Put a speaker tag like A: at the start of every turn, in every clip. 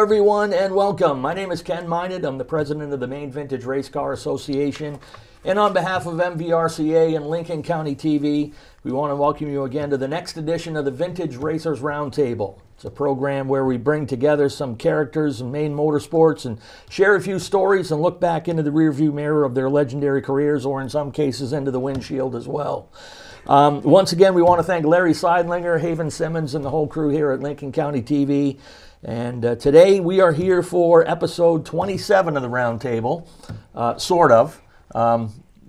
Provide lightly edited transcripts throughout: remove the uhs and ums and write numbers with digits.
A: everyone, and welcome. My name is Ken Minot. I'm the president of the Maine Vintage Race Car Association. And on behalf of MVRCA and Lincoln County TV, we want to welcome you again to the next edition of the Vintage Racers Roundtable. It's a program where we bring together some characters in Maine motorsports and share a few stories and look back into the rearview mirror of their legendary careers, or in some cases into the windshield as well. Once again, we want to thank Larry Seidlinger, Haven Simmons, and the whole crew here at Lincoln County TV. And today we are here for episode 27 of the Roundtable, sort of.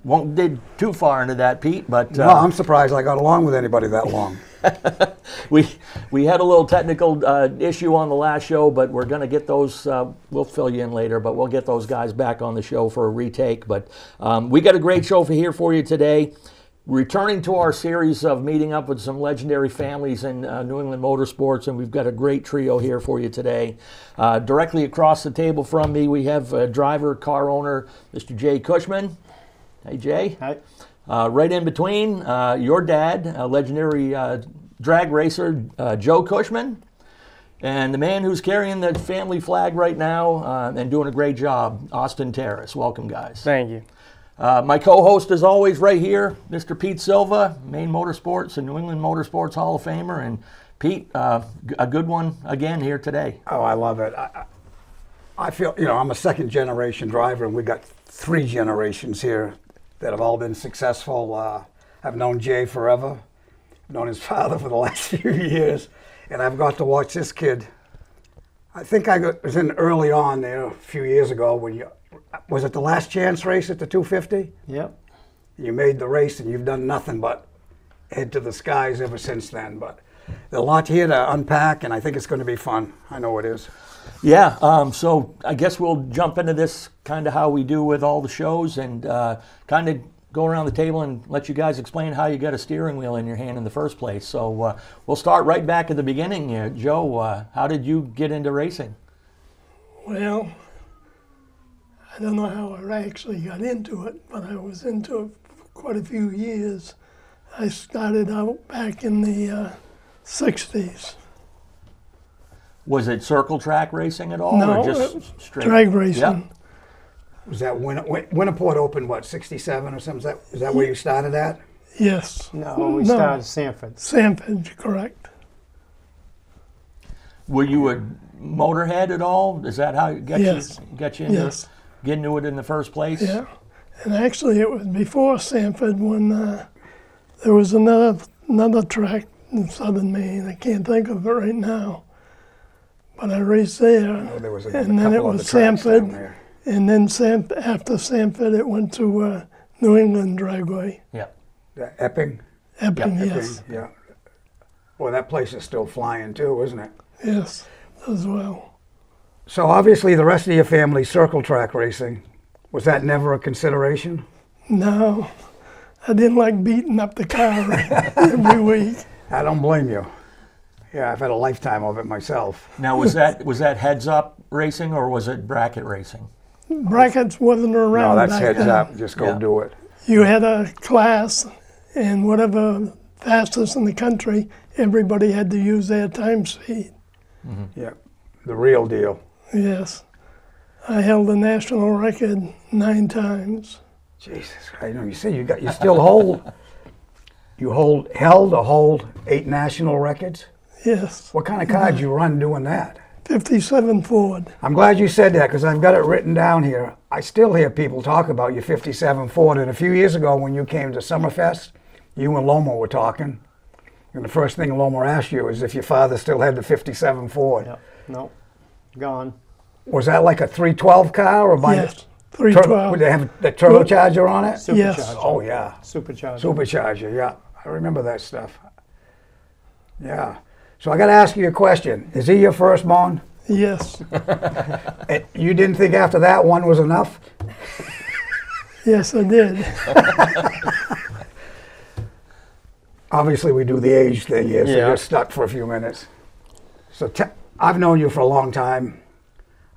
A: Won't dig too far into that, Pete, but...
B: No, I'm surprised I got along with anybody that long.
A: We had a little technical issue on the last show, but we're going to get those, we'll fill you in later, but we'll get those guys back on the show for a retake. But we got a great show for you today. Returning to our series of meeting up with some legendary families in New England motorsports, and we've got a great trio here for you today. Directly across the table from me, we have driver, car owner, Mr. Jay Cushman. Hey, Jay.
C: Hi.
A: Right in between, your dad, legendary drag racer, Joe Cushman, and the man who's carrying the family flag right now and doing a great job, Austin Teras. Welcome, guys.
C: Thank you.
A: My co-host, as always, right here, Mr. Pete Silva, Maine Motorsports and New England Motorsports Hall of Famer. And Pete, a good one again here today.
B: Oh, I love it. I feel, I'm a second generation driver, and we got 3 generations here that have all been successful. I've known Jay forever, known his father for the last few years, and I've got to watch this kid. I think was in early on there a few years ago when was it the last chance race at the 250?
C: Yep.
B: You made the race and you've done nothing but head to the skies ever since then. But there's a lot here to unpack, and I think it's going to be fun. I know it is.
A: Yeah, so I guess we'll jump into this kind of how we do with all the shows and kind of go around the table and let you guys explain how you got a steering wheel in your hand in the first place. So we'll start right back at the beginning. Joe, how did you get into racing?
D: Well, I don't know how I actually got into it, but I was into it for quite a few years. I started out back in the 60s.
A: Was it circle track racing at all?
D: No,
A: or just straight
D: drag racing.
A: Yep.
B: Was that Winniport opened, 67 or something? Is that where you started at?
D: Yes.
C: No, we started at Sanford.
D: Sanford, correct.
A: Were you a motorhead at all? Is that how it got you into getting into it in the first place?
D: Yeah. And actually it was before Sanford when there was another track in southern Maine. I can't think of it right now. But I raced there, and then it was Sanford, and then after Sanford it went to New England Dragway.
A: Yeah.
B: Epping?
D: Epping, yes.
B: Yeah. Well, that place is still flying too, isn't it?
D: Yes, as well.
B: So obviously the rest of your family circle track racing. Was that never a consideration?
D: No, I didn't like beating up the car every week.
B: I don't blame you. Yeah, I've had a lifetime of it myself.
A: Now, was that heads up racing or was it bracket racing?
D: Brackets wasn't around.
B: No, that's
D: back
B: heads
D: then.
B: up. Just go do it.
D: You had a class, and whatever fastest in the country, everybody had to use their time speed.
B: Mm-hmm. Yeah, the real deal.
D: Yes, I held the national record 9 times.
B: Jesus, I know. You say you still hold. You held 8 national records.
D: Yes.
B: What kind of car did you run doing that?
D: 57 Ford.
B: I'm glad you said that because I've got it written down here. I still hear people talk about your 57 Ford. And a few years ago when you came to Summerfest, you and Loma were talking. And the first thing Loma asked you is if your father still had the 57 Ford.
C: Yep. Nope. Gone.
B: Was that like a 312 car? Or
D: yes, 312.
B: Would they have the turbocharger on it?
C: Supercharger.
D: Yes.
B: Oh, yeah.
C: Supercharger,
B: yeah. I remember that stuff. Yeah. So I got to ask you a question. Is he your firstborn?
D: Yes.
B: You didn't think after that one was enough?
D: Yes, I did.
B: Obviously, we do the age thing here, so
C: Yeah.
B: you're stuck for a few minutes. So I've known you for a long time.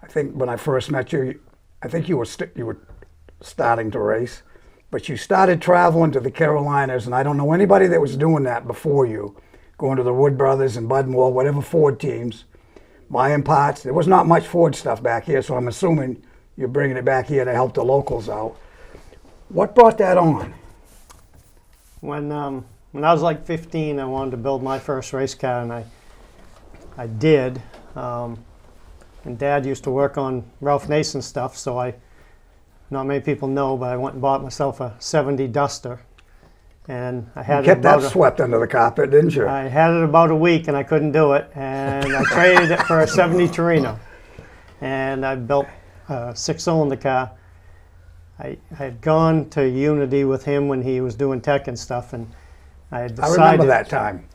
B: I think when I first met you, I think you were starting to race, but you started traveling to the Carolinas, and I don't know anybody that was doing that before you, going to the Wood Brothers and Budmore, whatever Ford teams. buying parts. There was not much Ford stuff back here, so I'm assuming you're bringing it back here to help the locals out. What brought that on?
C: When I was like 15, I wanted to build my first race car, and I did. And Dad used to work on Ralph Nason stuff, so not many people know, but I went and bought myself a 70 Duster. And I had
B: You kept that swept under the carpet, didn't you?
C: I had it about a week, and I couldn't do it, and I traded it for a 70 Torino. And I built a 6-cylinder car. I had gone to Unity with him when he was doing tech and stuff, and I had decided.
B: I remember that time.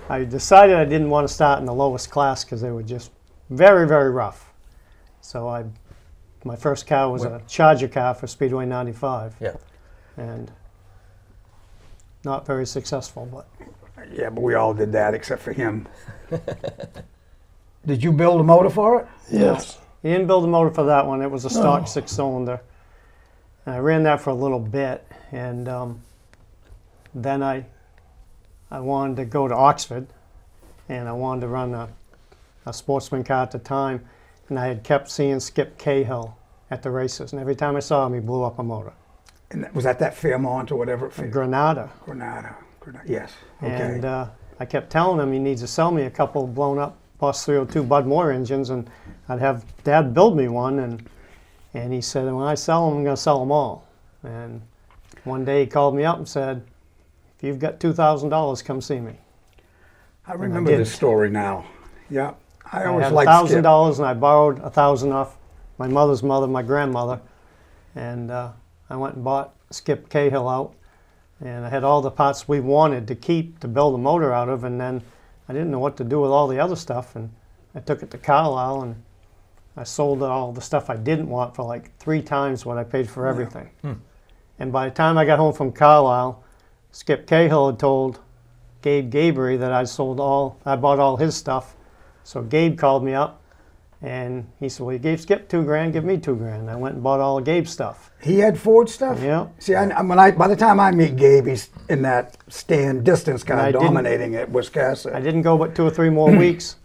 C: I decided I didn't want to start in the lowest class because they were just very, very rough. So my first car was a Charger car for Speedway 95.
A: Yeah.
C: And not very successful, but.
B: Yeah, but we all did that except for him. Did you build a motor for it?
D: Yes.
C: He didn't build a motor for that one. It was a stock 6-cylinder. And I ran that for a little bit, and then I wanted to go to Oxford, and I wanted to run a sportsman car at the time, and I had kept seeing Skip Cahill at the races, and every time I saw him, he blew up a motor.
B: And was that Fairmont or whatever?
C: Granada.
B: Granada. Yes. Okay.
C: And I kept telling him he needs to sell me a couple blown up Boss 302 Bud Moore engines, and I'd have Dad build me one, and he said, when I sell them, I'm going to sell them all. And one day he called me up and said, if you've got $2,000, come see me.
B: I remember this story now. Yeah. I always
C: had
B: liked
C: $1,000, and I borrowed $1,000 off my mother's mother, my grandmother, and I went and bought Skip Cahill out, and I had all the parts we wanted to keep to build a motor out of, and then I didn't know what to do with all the other stuff, and I took it to Carlisle, and I sold all the stuff I didn't want for like 3 times what I paid for everything. And by the time I got home from Carlisle, Skip Cahill had told Gabe Gabery that I bought all his stuff. So Gabe called me up, and he said, well, you gave Skip $2,000, give me $2,000. I went and bought all of Gabe's stuff.
B: He had Ford stuff?
C: Yeah.
B: See, by the time I meet Gabe, he's in that stand distance car dominating at Wisconsin.
C: I didn't go but 2 or 3 more weeks,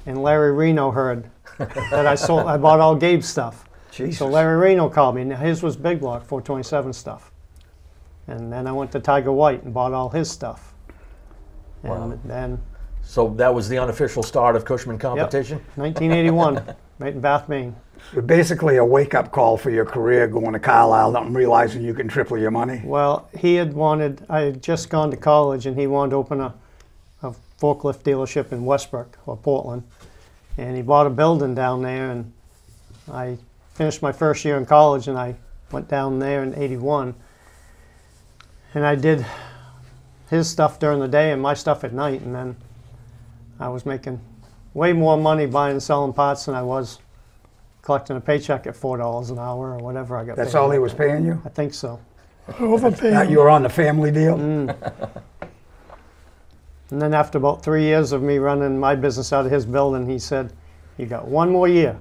C: and Larry Reno heard that I bought all Gabe's stuff.
B: Jesus.
C: So Larry Reno called me. Now, his was big block, 427 stuff. And then I went to Tiger White and bought all his stuff. And
A: Wow.
C: then
A: So that was the unofficial start of Cushman competition?
C: 1981, right in Bath, Maine.
B: Basically a wake-up call for your career, going to Carlisle and realizing you can triple your money.
C: Well, I had just gone to college, and he wanted to open a forklift dealership in Westbrook or Portland. And he bought a building down there, and I finished my first year in college, and I went down there in 81. And I did his stuff during the day and my stuff at night, and then I was making way more money buying and selling parts than I was collecting a paycheck at $4 an hour or whatever I got paid.
B: That's all he was paying you?
C: I think so.
D: Overpaid.
B: You were on the family deal?
C: And then after about 3 years of me running my business out of his building, he said, you got 1 more year.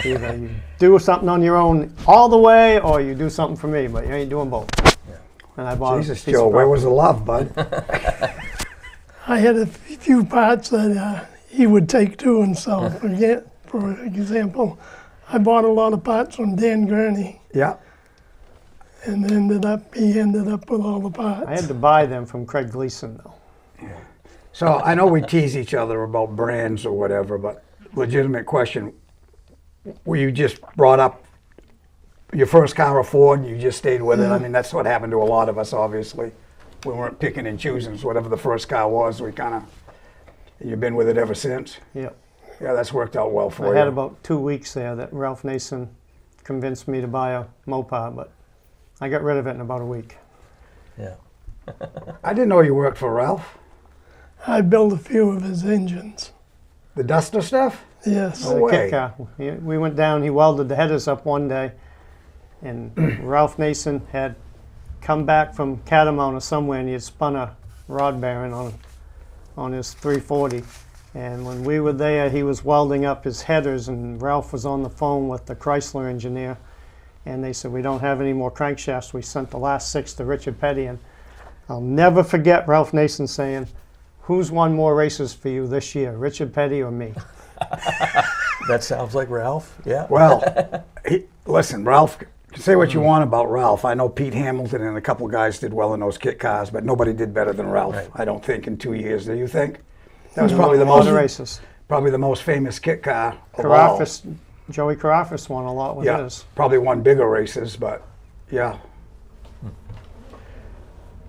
C: Either you do something on your own all the way, or you do something for me, but you ain't doing both. Yeah. And I bought
B: Jesus,
C: a piece
B: Joe,
C: of
B: where
C: property.
B: was the love, bud?
D: I had a few parts that he would take to himself. For example, I bought a lot of parts from Dan Gurney,
B: Yeah.
D: and he ended up with all the parts.
C: I had to buy them from Craig Gleason, though.
B: So I know we tease each other about brands or whatever, but legitimate question. Were you just brought up your first car a Ford and you just stayed with it? I mean, that's what happened to a lot of us, obviously. We weren't picking and choosing, so whatever the first car was, you've been with it ever since?
C: Yep.
B: Yeah, that's worked out well for you.
C: I had about 2 weeks there that Ralph Nason convinced me to buy a Mopar, but I got rid of it in about a week.
A: Yeah.
B: I didn't know you worked for Ralph.
D: I built a few of his engines.
B: The Duster stuff?
D: Yes.
B: No
C: The
B: way.
C: kit car. We went down, he welded the headers up one day, and Ralph Nason had come back from Catamount or somewhere, and he had spun a rod bearing on his 340. And when we were there, he was welding up his headers, and Ralph was on the phone with the Chrysler engineer, and they said, we don't have any more crankshafts. We sent the last 6 to Richard Petty, and I'll never forget Ralph Nason saying, who's won more races for you this year, Richard Petty or me?
A: That sounds like Ralph. Yeah.
B: Well, listen, Ralph, say what you want about Ralph. I know Pete Hamilton and a couple guys did well in those kit cars, but nobody did better than Ralph,
A: Right.
B: I don't think, in 2 years. Do you think? That was
C: Probably
B: probably the
C: a lot of
B: most
C: races.
B: probably the most famous kit car of all.
C: Carafas, Joey Carafas won a lot with
B: Yeah,
C: his.
B: probably won bigger races, but yeah.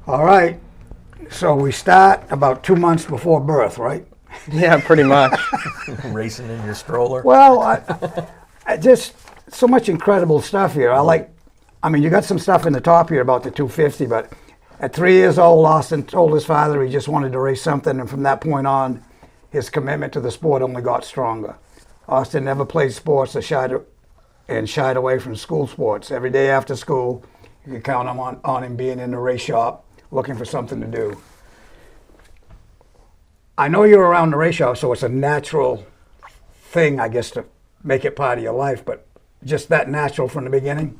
B: All right. So we start about 2 months before birth, right?
E: Yeah, pretty much.
A: Racing in your stroller.
B: Well, I just so much incredible stuff here. I mean, you got some stuff in the top here about the 250, but at 3 years old, Austin told his father he just wanted to race something, and from that point on, his commitment to the sport only got stronger. Austin never played sports or shied away from school sports. Every day after school, you could count on him being in the race shop looking for something to do. I know you're around the race shop, so it's a natural thing, I guess, to make it part of your life, but just that natural from the beginning?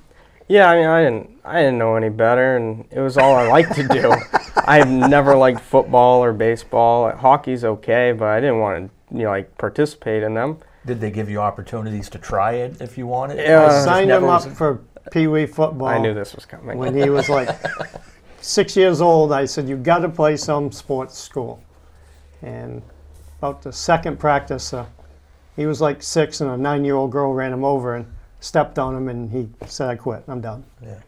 E: Yeah, I mean, I didn't know any better, and it was all I liked to do. I've never liked football or baseball. Hockey's okay, but I didn't want to, like participate in them.
A: Did they give you opportunities to try it if you wanted?
E: Yeah.
C: I
E: Just
C: signed him
A: never
C: up
A: was-
C: for Pee Wee football.
E: I knew this was coming.
C: When he was like 6 years old, I said, "You got to play some sports school." And about the second practice, he was like 6, and a 9-year-old girl ran him over and stepped on him, and he said, "I quit. I'm done."
A: Yeah.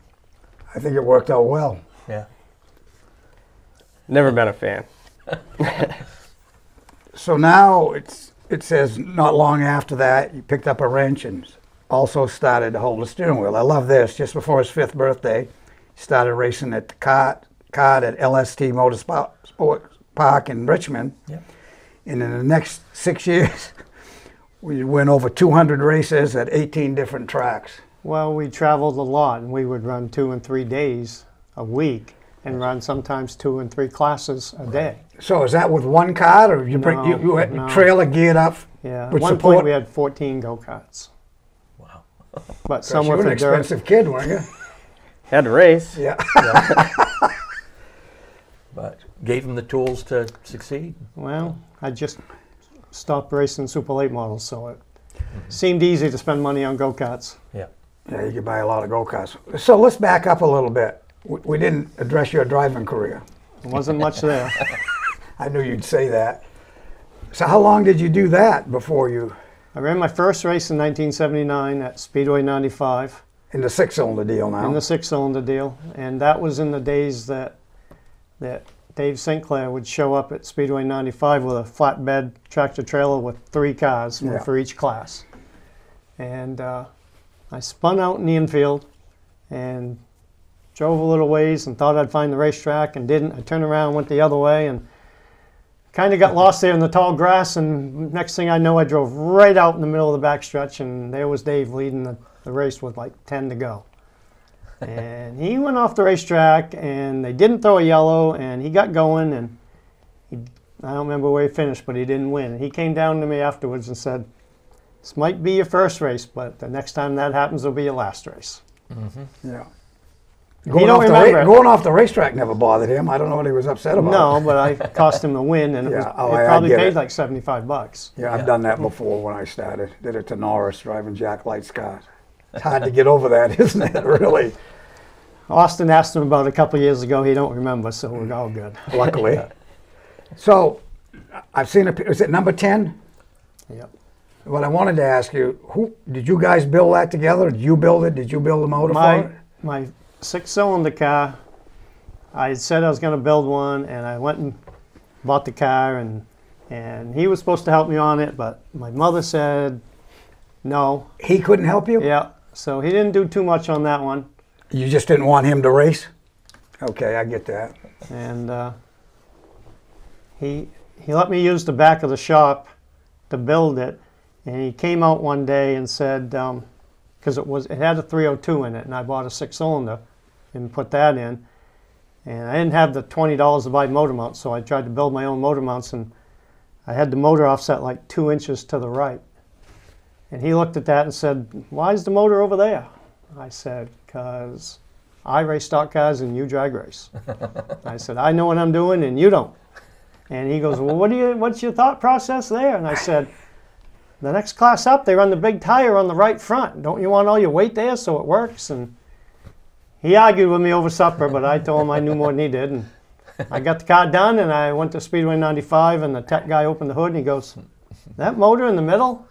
B: I think it worked out well.
A: Yeah.
E: Never been a fan.
B: So now it says not long after that, you picked up a wrench and also started to hold the steering wheel. I love this. Just before his 5th birthday, he started racing at the kart at LST Motorsport Park in Richmond.
A: Yeah.
B: And in the next 6 years, we went over 200 races at 18 different tracks.
C: Well, we traveled a lot, and we would run 2 and 3 days a week, and run sometimes 2 and 3 classes a day.
B: So is that with one cart, or you bring
C: No,
B: you had
C: no.
B: trailer geared up?
C: Yeah. At
B: With
C: one
B: support?
C: point, we had 14 go-karts,
A: Wow.
C: but some
B: You
C: were
B: were an
C: for dirt.
B: expensive kid, weren't you?
E: Had to race.
B: Yeah.
A: But gave him the tools to succeed.
C: Well, I just stopped racing Super Late models, so it seemed easy to spend money on go-karts.
A: Yeah.
B: Yeah, you could buy a lot of go-karts. So let's back up a little bit. We didn't address your driving career.
C: There wasn't much there.
B: I knew you'd say that. So how long did you do that before you,
C: I ran my first race in 1979 at Speedway 95
B: in the 6-cylinder deal now?
C: in the 6-cylinder deal, and that was in the days that Dave Sinclair would show up at Speedway 95 with a flatbed tractor trailer with 3 cars, one
B: Yeah.
C: for each class. And I spun out in the infield and drove a little ways and thought I'd find the racetrack and didn't. I turned around, went the other way, and kind of got lost there in the tall grass. And next thing I know, I drove right out in the middle of the backstretch, and there was Dave leading the race with like 10 to go. And he went off the racetrack, and they didn't throw a yellow, and he got going, and I don't remember where he finished, but he didn't win. And he came down to me afterwards and said, "This might be your first race, but the next time that happens, it'll be your last race."
B: Yeah.
C: He don't remember it.
B: Going off the racetrack never bothered him. I don't know what he was upset about.
C: No, but I cost him the win, and it,
B: Yeah,
C: was,
B: I
C: it probably
B: get
C: paid
B: it.
C: like $75.
B: Yeah, I've done that before when I started. Did it to Norris, driving Jack Light's car. It's hard to get over that, isn't it, really?
C: Austin asked him about it a couple of years ago. He don't remember, so we're all good.
B: Luckily. So, I've seen is it number 10?
C: Yep.
B: What I wanted to ask you, who did you guys build that together? Did you build it? Did you build the motor for it?
C: My 6-cylinder car, I said I was going to build one, and I went and bought the car, and he was supposed to help me on it, but my mother said no.
B: He couldn't help you?
C: Yeah, so he didn't do too much on that one.
B: You just didn't want him to race? Okay, I get that.
C: And he let me use the back of the shop to build it, and he came out one day and said, because it had a 302 in it, and I bought a 6-cylinder and put that in, and I didn't have the $20 to buy motor mounts, so I tried to build my own motor mounts, and I had the motor offset like 2 inches to the right. And he looked at that and said, "Why is the motor over there?" I said, "Because I race stock cars and you drag race." I said, "I know what I'm doing and you don't." And he goes, "Well, what's your thought process there?" And I said, the next class up, they run the big tire on the right front. Don't you want all your weight there so it works? And he argued with me over supper, but I told him I knew more than he did. And I got the car done, and I went to Speedway 95, and the tech guy opened the hood, and he goes, that motor in the middle?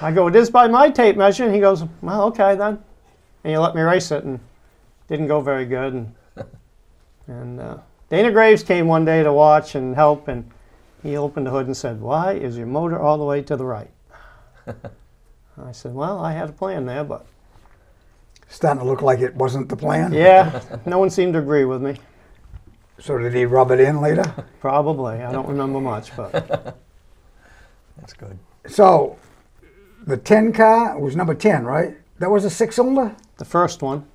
C: I go, it is by my tape measure. And he goes, well, okay then. And he let me race it, and didn't go very good. And Dana Graves came one day to watch and help, and he opened the hood and said, why is your motor all the way to the right? I said, well, I had a plan there, but...
B: Starting to look like it wasn't the plan?
C: Yeah, no one seemed to agree with me.
B: So did he rub it in later?
C: Probably. I don't remember much, but...
A: That's good.
B: So, the 10 car was number 10, right? That was a 6-cylinder?
C: The first one.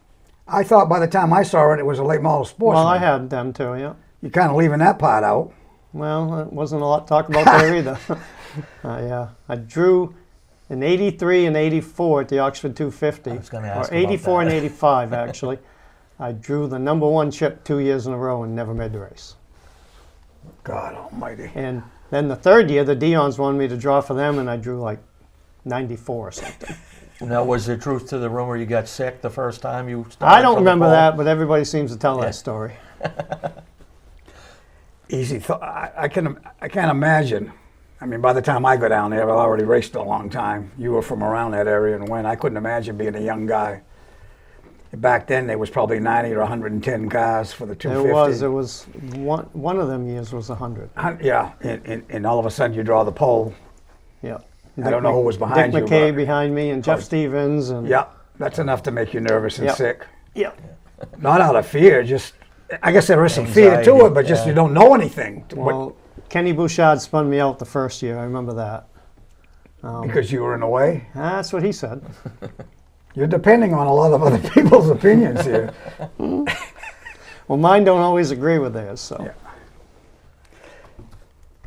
B: I thought by the time I saw it, it was a late model Sportsman.
C: Well, I had them too, yeah.
B: You're kind of leaving that part out.
C: Well, there wasn't a lot to talk about there either. I drew in 83 and 84 at the Oxford 250.
A: I was gonna ask
C: or
A: about
C: 84
A: that.
C: and 85, actually. I drew the number 1 chip 2 years in a row and never made the race.
B: God almighty.
C: And then the third year, the Dion's wanted me to draw for them, and I drew like 94 or something.
A: Now, was there truth to the rumor you got sick the first time you started?
C: I don't
A: from the
C: remember
A: pole?
C: that, but everybody seems to tell
A: Yeah.
C: that story.
B: Easy. I can't imagine. I mean, by the time I go down there, I've already raced a long time. You were from around that area, and when I couldn't imagine being a young guy. Back then, there was probably 90 or 110 cars for the 250.
C: There was one of them years was 100.
B: Yeah, and all of a sudden you draw the pole.
C: Yeah.
B: I don't know who was behind
C: Dick
B: you.
C: McKay
B: but-
C: behind me and Jeff Stevens. And
B: Yeah, that's enough to make you nervous and
C: Yep.
B: sick.
C: Yeah.
B: Not out of fear, just, I guess there is some fear to
A: Anxiety,
B: it, but just
A: yeah.
B: you don't know anything.
C: Well, Kenny Bouchard spun me out the first year. I remember that.
B: Because you were in the way.
C: That's what he said.
B: You're depending on a lot of other people's opinions here.
C: Well, mine don't always agree with theirs. So
B: Yeah.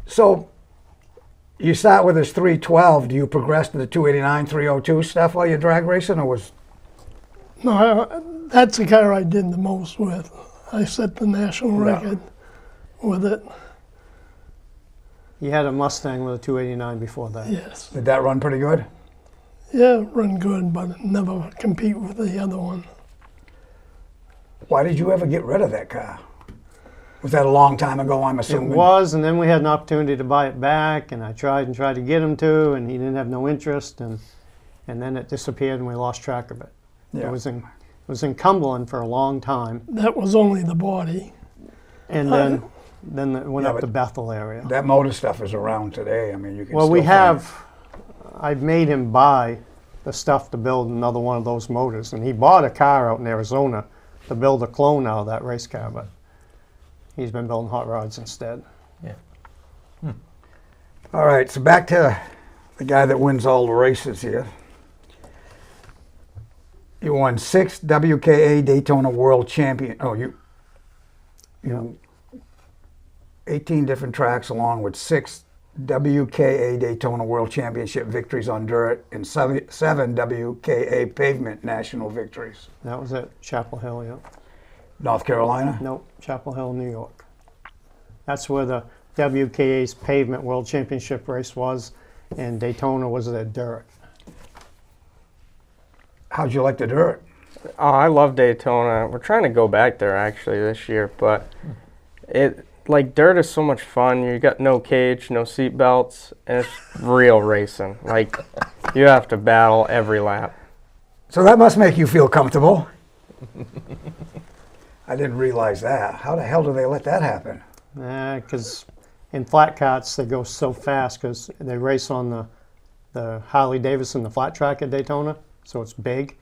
B: So, you start with this 312. Do you progress to the 289, 302 stuff while you're drag racing, or was...
D: No, that's the car I did the most with. I set the national
B: Yeah.
D: record with it.
C: he had a Mustang with a 289 before that.
D: Yes.
B: Did that run pretty good?
D: Yeah, run good, but never compete with the other one.
B: Why did you ever get rid of that car? Was that a long time ago, I'm
C: It
B: assuming?
C: was, and then we had an opportunity to buy it back, and I tried to get him to, and he didn't have no interest, and then it disappeared, and we lost track of it.
B: Yeah.
C: It was in Cumberland for a long time,
D: That was only the body.
C: and then it went
B: Yeah,
C: up
B: but
C: to Bethel area.
B: That motor stuff is around today. I mean, you can
C: Well,
B: still
C: we
B: find
C: have. I've made him buy the stuff to build another one of those motors, and he bought a car out in Arizona to build a clone out of that race car, but he's been building hot rods instead.
A: Yeah.
B: All right, so back to the guy that wins all the races here. You won 6 WKA Daytona World Champion. Oh, you 18 different tracks, along with 6 WKA Daytona World Championship victories on dirt and 7 WKA pavement national victories.
C: That was at Chapel Hill, yeah.
B: North Carolina?
C: Nope, Chapel Hill, New York. That's where the WKA's pavement world championship race was, and Daytona was at dirt.
B: How'd you like the dirt?
E: Oh, I love Daytona. We're trying to go back there actually this year, but dirt is so much fun. You got no cage, no seat belts, and it's real racing. Like, you have to battle every lap.
B: So that must make you feel comfortable. I didn't realize that. How the hell do they let that happen?
C: Because in flat carts, they go so fast because they race on the Harley Davidson, the flat track at Daytona, so it's big.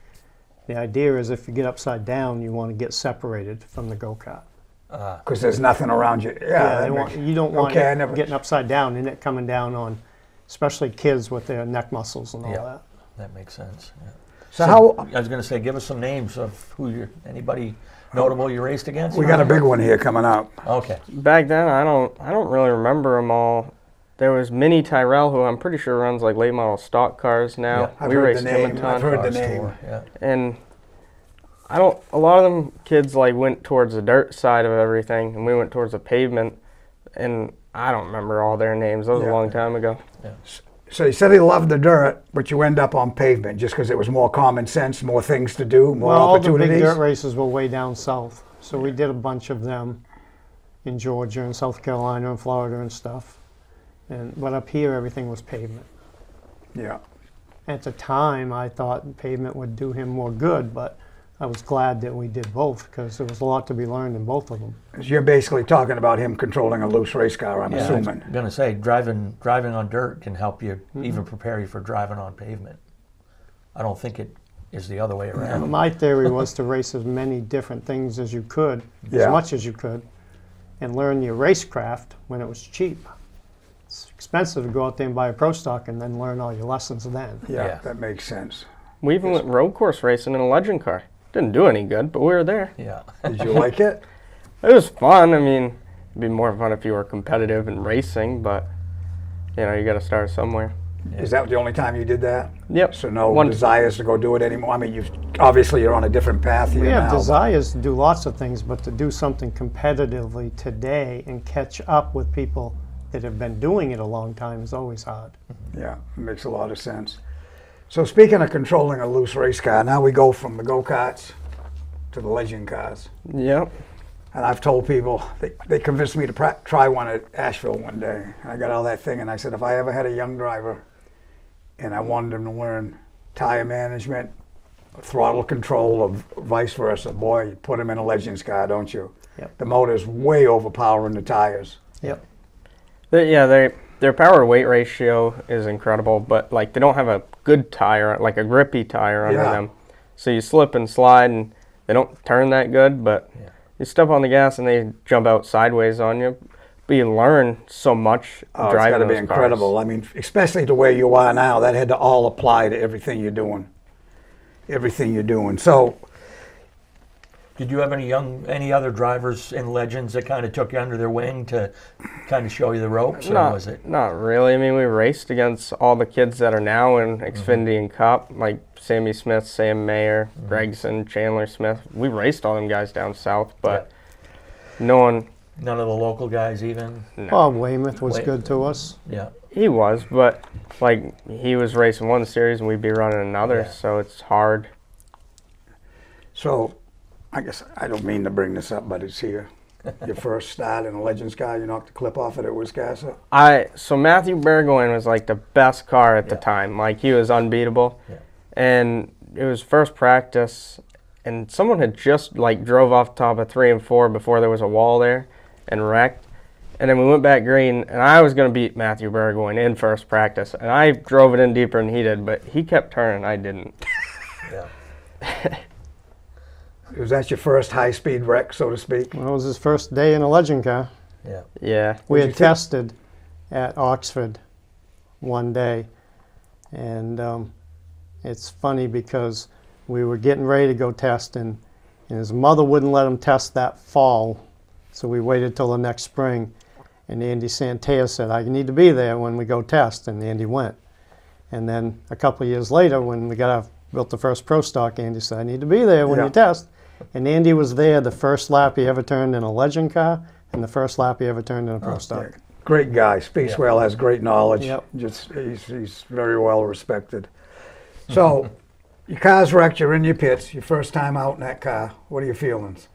C: The idea is if you get upside down, you want to get separated from the go-kart.
B: Because there's nothing around you. Yeah,
C: You don't want
B: Okay, I
C: it
B: never-
C: getting upside down and it coming down on, especially kids with their neck muscles and all
A: Yeah.
C: that.
A: That makes sense. Yeah.
B: So how?
A: I was going to say, give us some names of anybody notable you raced against.
B: We got a big one here coming up.
A: Okay.
E: Back then, I don't really remember them all. There was Minnie Tyrell, who I'm pretty sure runs like late model stock cars now.
A: Yeah,
B: I've
E: we
B: heard
E: raced
B: the
E: him
B: name.
E: a ton.
B: I've heard the
A: Cars
B: name.
A: Tour, yeah.
E: And a lot of them kids like went towards the dirt side of everything, and we went towards the pavement, and I don't remember all their names. That was
B: Yeah.
E: a long time ago.
B: So you said he loved the dirt, but you end up on pavement just because it was more common sense, more things to do, more
C: Well, all the big
B: opportunities?
C: dirt races were way down south, so we did a bunch of them in Georgia and South Carolina and Florida and stuff. But up here, everything was pavement.
B: Yeah.
C: At the time, I thought pavement would do him more good, but I was glad that we did both because there was a lot to be learned in both of them.
B: 'Cause you're basically talking about him controlling a loose race car, I'm assuming.
A: I'm gonna say driving on dirt can help you even prepare you for driving on pavement. I don't think it is the other way around.
C: My theory was to race as many different things as you could,
B: Yeah.
C: as much as you could, and learn your racecraft when it was cheap. It's expensive to go out there and buy a pro stock and then learn all your lessons then.
B: Yeah,
A: Yeah.
B: that makes sense.
E: We even went road course racing in a legend car. Didn't do any good, but we were there.
A: Yeah.
B: Did you like it?
E: It was fun. I mean, it'd be more fun if you were competitive and racing, but you know, you got to start somewhere.
B: Is that the only time you did that?
E: Yep.
B: So no
E: One-
B: desires to go do it anymore? I mean, obviously you're on a different path here
C: We have
B: now.
C: desires to do lots of things, but to do something competitively today and catch up with people that have been doing it a long time is always hard.
B: Yeah, it makes a lot of sense. So speaking of controlling a loose race car, now we go from the go-karts to the legend cars.
E: Yep.
B: And I've told people, they convinced me to try one at Asheville one day. And I got all that thing, and I said, if I ever had a young driver and I wanted him to learn tire management, throttle control, or vice versa, boy, you put him in a Legends car, don't you?
C: Yep.
B: The motor's way overpowering the tires.
C: Yep.
E: Their power to weight ratio is incredible, but like they don't have a good tire, like a grippy tire under
B: Yeah.
E: them. So you slip and slide, and they don't turn that good. But
A: Yeah.
E: you step on the gas, and they jump out sideways on you. But you learn so much
B: Oh, it's
E: driving
B: got to be
E: those
B: incredible.
E: cars.
B: I mean, especially the way you are now, that had to all apply to everything you're doing. Everything you're doing. So,
A: Did you have any other drivers in Legends that kind of took you under their wing to kind of show you the ropes, or was it?
E: Not really. I mean, we raced against all the kids that are now in Xfinity and Cup, like Sammy Smith, Sam Mayer, Gregson, Chandler Smith. We raced all them guys down south, but no one.
A: None of the local guys even.
C: Bob Weymouth was good to us.
A: Yeah.
E: He was, but like he was racing one series and we'd be running another,
A: Yeah.
E: so it's hard.
B: so I guess I don't mean to bring this up, but it's here. Your first start in a Legends car, you knocked the clip off it at Wiscasset.
E: So Matthew Burgoyne was like the best car at the time. Like he was unbeatable.
A: Yeah.
E: And it was first practice and someone had just like drove off the top of 3 and 4 before there was a wall there and wrecked. And then we went back green and I was going to beat Matthew Burgoyne in first practice. And I drove it in deeper than he did, but he kept turning, I didn't.
A: Yeah.
B: Was that your first high-speed wreck, so to speak?
C: Well, it was his first day in a legend car.
A: Yeah.
E: Yeah.
C: We
B: What'd
C: had
B: you think?
C: tested at Oxford one day, and it's funny because we were getting ready to go testing, and his mother wouldn't let him test that fall, so we waited till the next spring, and Andy Santea said, I need to be there when we go test, and Andy went. And then a couple of years later, when we built the first Pro Stock, Andy said, I need to be there when
B: Yeah.
C: you test. And Andy was there the first lap he ever turned in a legend car, and the first lap he ever turned in a Pro Stock.
B: Great guy. Speaks
A: Yeah.
B: well, has great knowledge.
C: Yep.
B: Just he's very well respected. So, your car's wrecked. You're in your pits. Your first time out in that car. What are your feelings?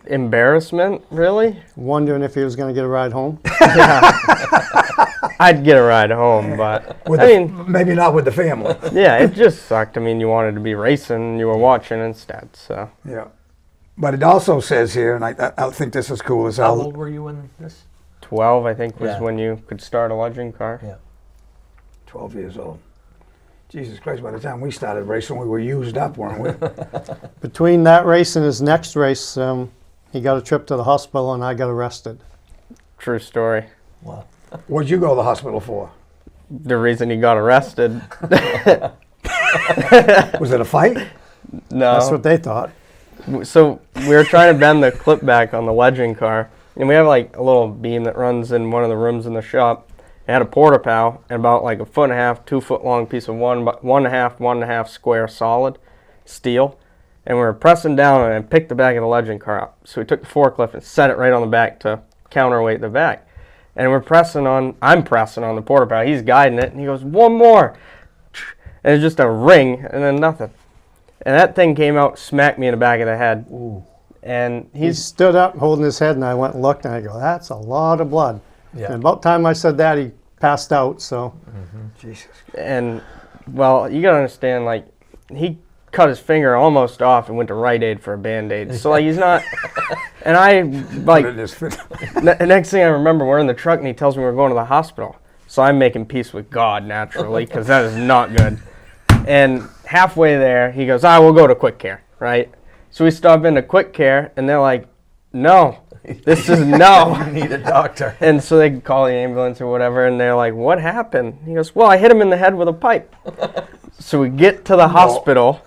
E: Embarrassment, really?
C: Wondering if he was going to get a ride home.
E: I'd get a ride home, but
B: With
E: I
B: the-
E: mean,
B: maybe not with the family.
E: yeah, it just sucked. I mean, you wanted to be racing, you were watching instead. So
B: Yeah. But it also says here, and I think this is cool as
A: How
B: hell.
A: old were you in this?
E: 12, I think, was
A: Yeah.
E: when you could start a legend car.
A: Yeah.
B: 12 years old. Jesus Christ, by the time we started racing, we were used up, weren't we?
C: Between that race and his next race, he got a trip to the hospital and I got arrested.
E: True story.
A: Wow.
B: What'd you go to the hospital for?
E: The reason he got arrested.
B: Was it a fight?
E: No.
C: That's what they thought.
E: So we were trying to bend the clip back on the legend car, and we have like a little beam that runs in one of the rooms in the shop. It had a porta pow and about like a 1.5 2 foot long piece of 1.5 square solid steel, and we were pressing down on it and picked the back of the legend car up. So we took the forklift and set it right on the back to counterweight the back. And I'm pressing on the porta potty. He's guiding it, and he goes, one more. And it's just a ring, and then nothing. And that thing came out, smacked me in the back of the head.
A: Ooh.
E: And
C: He stood up holding his head, and I went and looked, and I go, that's a lot of blood.
A: Yeah.
C: And about time I said that, he passed out, so.
B: Jesus.
E: And, well, you gotta understand, like, he cut his finger almost off and went to Rite Aid for a Band-Aid. So, like, he's not, and I, like,
B: Put it in his fit.
E: next thing I remember, we're in the truck and he tells me we're going to the hospital. So I'm making peace with God, naturally, because that is not good. And halfway there, he goes, we'll go to Quick Care, right? So we stop into Quick Care, and they're like, no, this is no.
A: You need a doctor.
E: And so they call the ambulance or whatever, and they're like, what happened? He goes, well, I hit him in the head with a pipe. So we get to the hospital,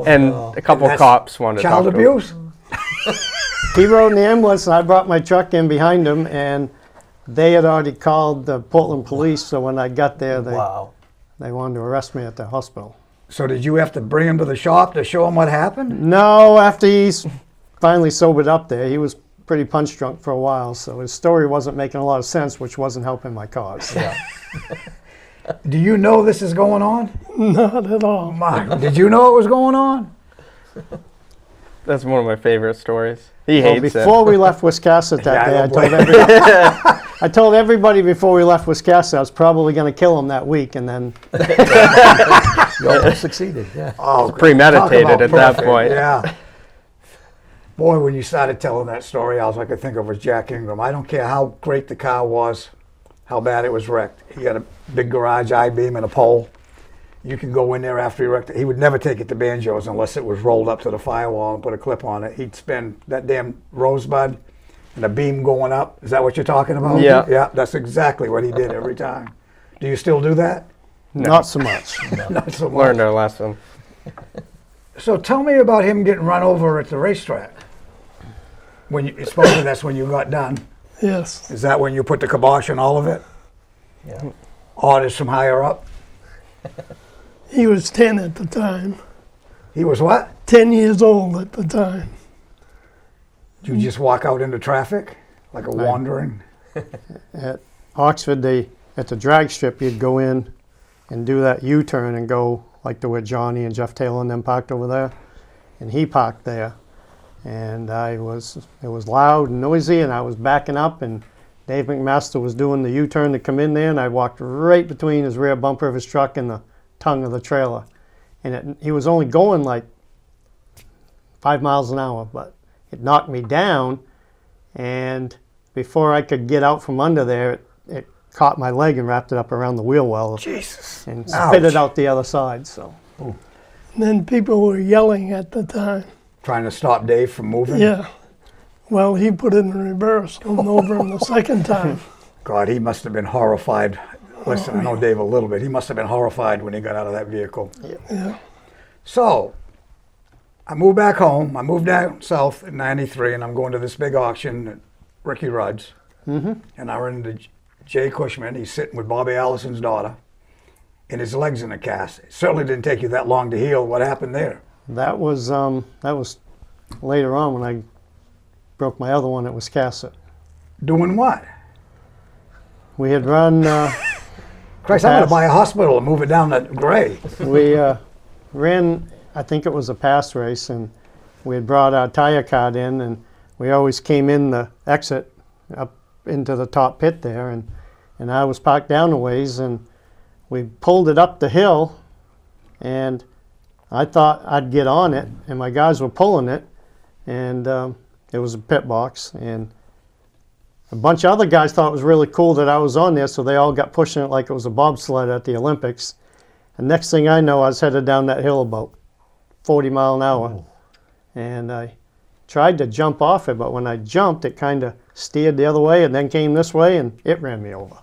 E: and a couple
B: And that's
E: cops wanted to
B: Child
E: talk to him.
B: abuse?
C: He rode in the ambulance, and I brought my truck in behind him, and they had already called the Portland police, so when I got there,
A: Wow.
C: they wanted to arrest me at the hospital.
B: So did you have to bring him to the shop to show him what happened?
C: No, after he's finally sobered up there, he was pretty punch drunk for a while, so his story wasn't making a lot of sense, which wasn't helping my cause.
A: Yeah.
B: Do you know this is going on?
D: Not at all.
B: Mark, did you know it was going on?
E: That's one of my favorite stories. He
C: Well,
E: hates
C: before we left Wiscasset that
B: Yeah, I
C: day,
B: don't
C: I told everybody before we left Wiscasset I was probably going to kill him that week, and then
A: You almost succeeded. Yeah.
B: Oh,
E: premeditated
B: talk about
E: at that
B: perfect.
E: point.
B: Yeah. Boy, when you started telling that story, all I could think of was Jack Ingram. I don't care how great the car was, how bad it was wrecked. He had a big garage I-beam and a pole. You can go in there after he wrecked it. He would never take it to Banjo's unless it was rolled up to the firewall and put a clip on it. He'd spin that damn rosebud and a beam going up. Is that what you're talking about?
E: Yeah.
B: Yeah, that's exactly what he did every time. Do you still do that?
C: not so much.
B: Not so much.
E: Learned our lesson.
B: So tell me about him getting run over at the racetrack. Supposedly that's when you got done.
D: Yes.
B: Is that when you put the kibosh on all of it?
A: Yeah.
B: Orders from higher up?
D: He was 10 at the time.
B: He was what?
D: 10 years old at the time.
B: Did you just walk out into traffic like a wandering?
C: At Oxford, at the drag strip, you'd go in and do that U-turn and go like to where Johnny and Jeff Taylor and them parked over there, and he parked there, and it was loud and noisy, and I was backing up, and Dave McMaster was doing the U-turn to come in there, and I walked right between his rear bumper of his truck and the tongue of the trailer, and he was only going like 5 miles an hour, but it knocked me down, and before I could get out from under there, it caught my leg and wrapped it up around the wheel well
B: Jesus.
C: and
B: Ouch.
C: spit it out the other side. So
D: And then people were yelling at the time.
B: Trying to stop Dave from moving?
D: Yeah. Well, he put it in reverse and over him the second time.
B: God, he must have been horrified. Listen, I know Dave a little bit. He must have been horrified when he got out of that vehicle.
D: Yeah.
B: So, I moved back home. I moved down south in '93, and I'm going to this big auction at Ricky Rudd's. And I run into Jay Cushman. He's sitting with Bobby Allison's daughter, and his leg's in a cast. It certainly didn't take you that long to heal. What happened there?
C: that was later on when I broke my other one at Wiscasset.
B: Doing what?
C: We had run.
B: Christ, I'm going to buy a hospital and move it down to Gray.
C: We ran, I think it was a pass race, and we had brought our tire card in, and we always came in the exit up into the top pit there, and I was parked down a ways, and we pulled it up the hill, and I thought I'd get on it, and my guys were pulling it, and it was a pit box, and a bunch of other guys thought it was really cool that I was on there, so they all got pushing it like it was a bobsled at the Olympics. And next thing I know, I was headed down that hill about 40 mile an hour. And I tried to jump off it, but when I jumped, it kind of steered the other way and then came this way, and it ran me over.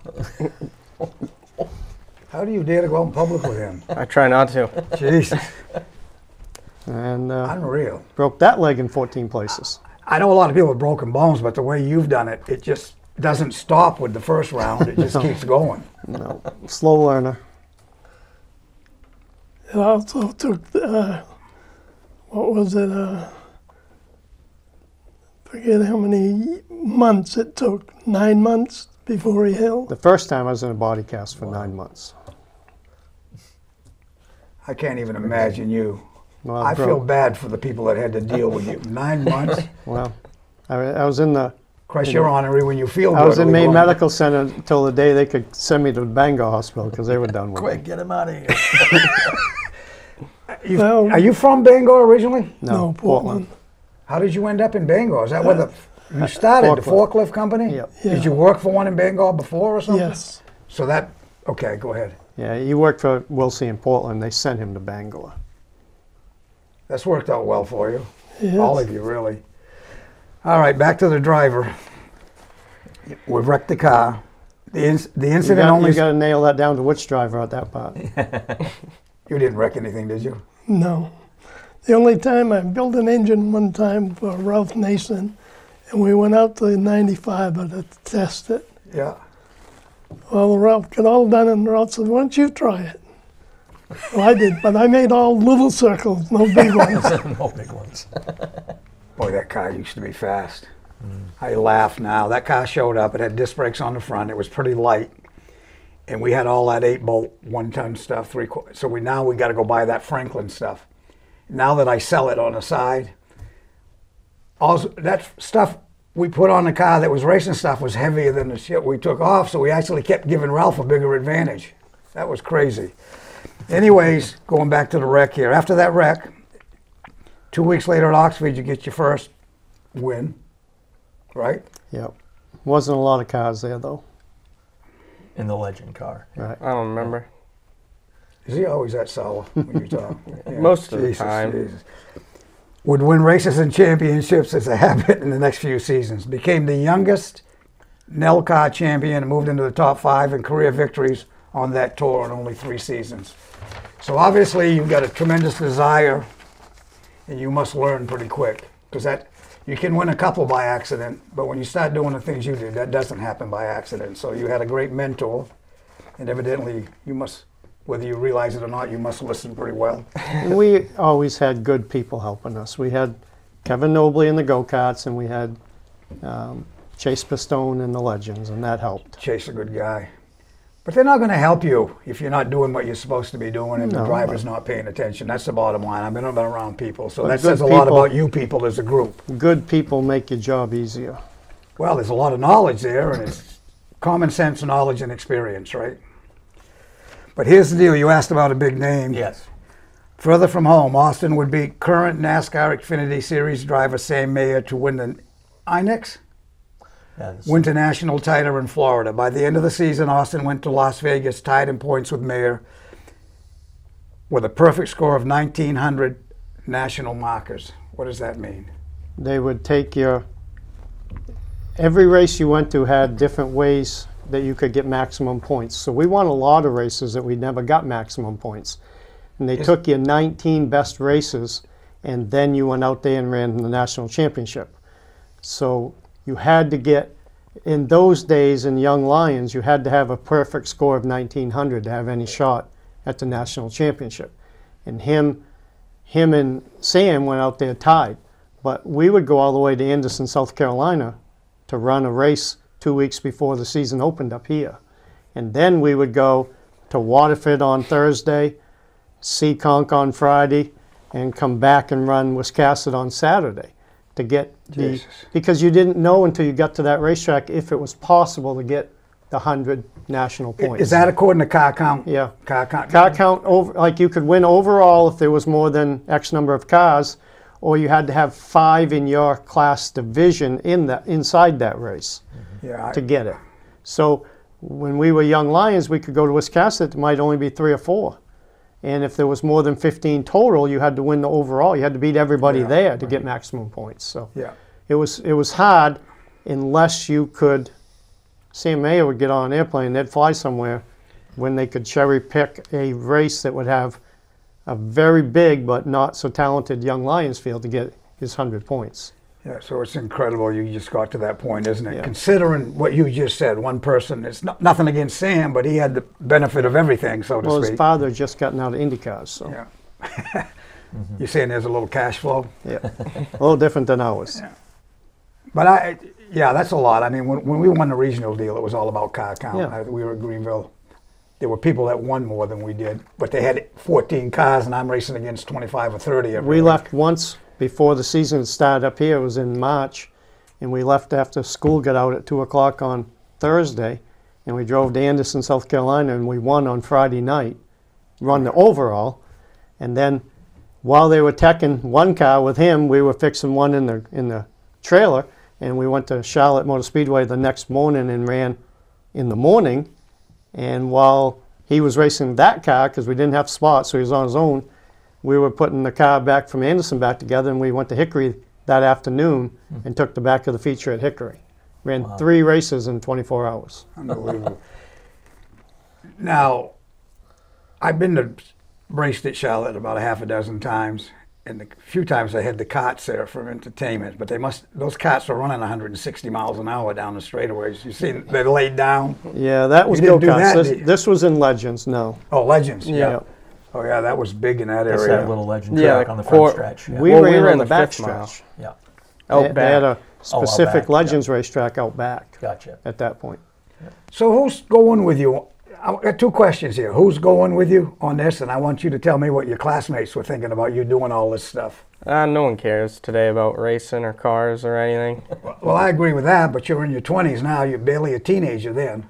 B: How do you dare to go out in public with him?
E: I try not to.
B: Jesus,
C: And
B: unreal.
C: broke that leg in 14 places.
B: I know a lot of people with broken bones, but the way you've done it, it just doesn't stop with the first round. It just keeps going.
C: No, slow learner.
D: It also took, what was it, forget how many months it took, 9 months before he healed.
C: The first time I was in a body cast for 9 months.
B: I can't even imagine you.
C: Well,
B: I
C: bro-
B: feel bad for the people that had to deal with you. 9 months.
C: Well, I was in the
B: Christ, you're ornery when you feel good.
C: I was in
B: Leave
C: Maine
B: alone.
C: Medical Center until the day they could send me to the Bangor Hospital because they were done with
A: Quick,
C: me.
A: get him out of here.
D: Well,
B: Are you from Bangor originally?
D: no, Portland.
B: How did you end up in Bangor? Is that where you started, the
C: Forklift.
B: forklift company?
C: Yep.
D: Yeah.
B: Did you work for one in Bangor before or something?
D: Yes.
B: So that, okay, go ahead.
C: Yeah, he worked for Wilsey in Portland. They sent him to Bangor.
B: That's worked out well for you.
D: Yes.
B: All of you, really. All right, back to the driver. We've wrecked the car. The incident only...
C: You got to nail that down to which driver at that part.
B: You didn't wreck anything, did you?
D: No. The only time I built an engine one time for Ralph Nason, and we went out to 95 to test it.
B: Yeah.
D: Well, Ralph got all done, and Ralph said, "Why don't you try it?" Well, I did, but I made all little circles, no big ones.
A: No big ones.
B: Boy, that car used to be fast. I laugh now. That car showed up. It had disc brakes on the front. It was pretty light. And we had all that 8-bolt, 1-ton stuff, 3/4. So we got to go buy that Franklin stuff. Now that I sell it on the side, all that stuff we put on the car that was racing stuff was heavier than the shit we took off. So we actually kept giving Ralph a bigger advantage. That was crazy. Anyways, going back to the wreck here. After that wreck, 2 weeks later at Oxford, you get your first win, right?
C: Yep. Wasn't a lot of cars there though.
A: In the legend car.
C: Right.
E: I don't remember.
B: Is he always that sour when you talk? Yeah.
E: Most of the time.
B: Jesus. Would win races and championships as a habit in the next few seasons. Became the youngest Nell car champion and moved into the top 5 in career victories on that tour in only 3 seasons. So obviously you've got a tremendous desire and you must learn pretty quick because that you can win a couple by accident, but when you start doing the things you did, that doesn't happen by accident. So you had a great mentor, and evidently you must, whether you realize it or not, you must listen pretty well.
C: And we always had good people helping us. We had Kevin Nobley in the go-karts, and we had Chase Pistone in the Legends, and that helped.
B: Chase a good guy. But they're not going to help you if you're not doing what you're supposed to be doing and the
C: No.
B: driver's not paying attention. That's the bottom line. I've been around people, so
C: But
B: that
C: good
B: says a lot
C: people-
B: about you people as a group.
C: Good people make your job easier.
B: Well, there's a lot of knowledge there, and it's common sense, knowledge, and experience, right? But here's the deal. You asked about a big name.
A: Yes.
B: Further from home, Austin would beat current NASCAR Xfinity Series driver Sam Mayer to win the INEX
A: Yes.
B: Winter National title in Florida. By the end of the season, Austin went to Las Vegas, tied in points with Mayer, with a perfect score of 1,900 national markers. What does that mean?
C: They would take every race you went to had different ways that you could get maximum points. So we won a lot of races that we never got maximum points. And they took your 19 best races, and then you went out there and ran the national championship. So you had to get, in those days in Young Lions, you had to have a perfect score of 1,900 to have any shot at the national championship. And him and Sam went out there tied. But we would go all the way to Anderson, South Carolina to run a race 2 weeks before the season opened up here. And then we would go to Waterford on Thursday, Seekonk on Friday, and come back and run Wiscasset on Saturday to get
B: Jesus.
C: because you didn't know until you got to that racetrack if it was possible to get the 100 national points.
B: Is that according to car count?
C: Yeah.
B: Car count?
C: Car count over, like you could win overall if there was more than X number of cars, or you had to have 5 in your class division inside that race
B: Yeah.
C: to get it. So when we were Young Lions, we could go to Wiscasset, it might only be 3 or 4. And if there was more than 15 total, you had to win the overall. You had to beat everybody
B: Yeah,
C: there to get maximum points. So
B: Yeah.
C: it was hard unless you could. Sam Mayer would get on an airplane, they'd fly somewhere when they could cherry pick a race that would have a very big but not so talented Young Lions field to get his 100 points.
B: Yeah, so it's incredible you just got to that point, isn't it?
C: Yeah.
B: Considering what you just said, one person, it's nothing against Sam, but he had the benefit of everything, so to
C: Well, his
B: speak.
C: father had just gotten out of IndyCars, so
B: Yeah. You're saying there's a little cash flow?
C: yeah, a little different than ours.
B: Yeah. But yeah, that's a lot. I mean, when we won the regional deal, it was all about car count.
C: Yeah.
B: We were at Greenville. There were people that won more than we did, but they had 14 cars, and I'm racing against 25 or 30 every
C: We
B: week.
C: left once before the season started up here. It was in March, and we left after school got out at 2 o'clock on Thursday, and we drove to Anderson, South Carolina, and we won on Friday night, run the overall, and then while they were teching one car with him, we were fixing one in the trailer, and we went to Charlotte Motor Speedway the next morning and ran in the morning. And while he was racing that car, because we didn't have spots, so he was on his own, we were putting the car back from Anderson back together, and we went to Hickory that afternoon and took the back of the feature at Hickory. Ran 3 races in 24 hours.
B: Unbelievable. Now, I've been to raced at Charlotte about a half a dozen times, and a few times I had the carts there for entertainment, but those carts were running 160 miles an hour down the straightaways. You see, they laid down.
C: Yeah, that was
B: You didn't do
C: go-karts.
B: that,
C: This,
B: did you?
C: this was in Legends, no.
B: Oh, Legends.
C: Yeah.
B: Oh, yeah, that was big in that
A: That's
B: area.
A: that little legend
E: Yeah,
A: track
E: the
A: on the front
E: court-
A: stretch. Yeah.
C: We
E: Well,
C: ran
E: we were
C: on
E: in
C: the
E: the
C: back
E: fifth mile.
C: stretch.
A: Yeah.
E: Out
C: They had
E: back.
C: a
A: Oh, out
C: specific
A: back, yeah.
C: Legends racetrack out back
A: Gotcha.
C: at that point.
B: So who's going with you? I got 2 questions here. Who's going with you on this? And I want you to tell me what your classmates were thinking about you doing all this stuff.
E: No one cares today about racing or cars or anything.
B: Well, I agree with that, but you're in your 20s now. You're barely a teenager then.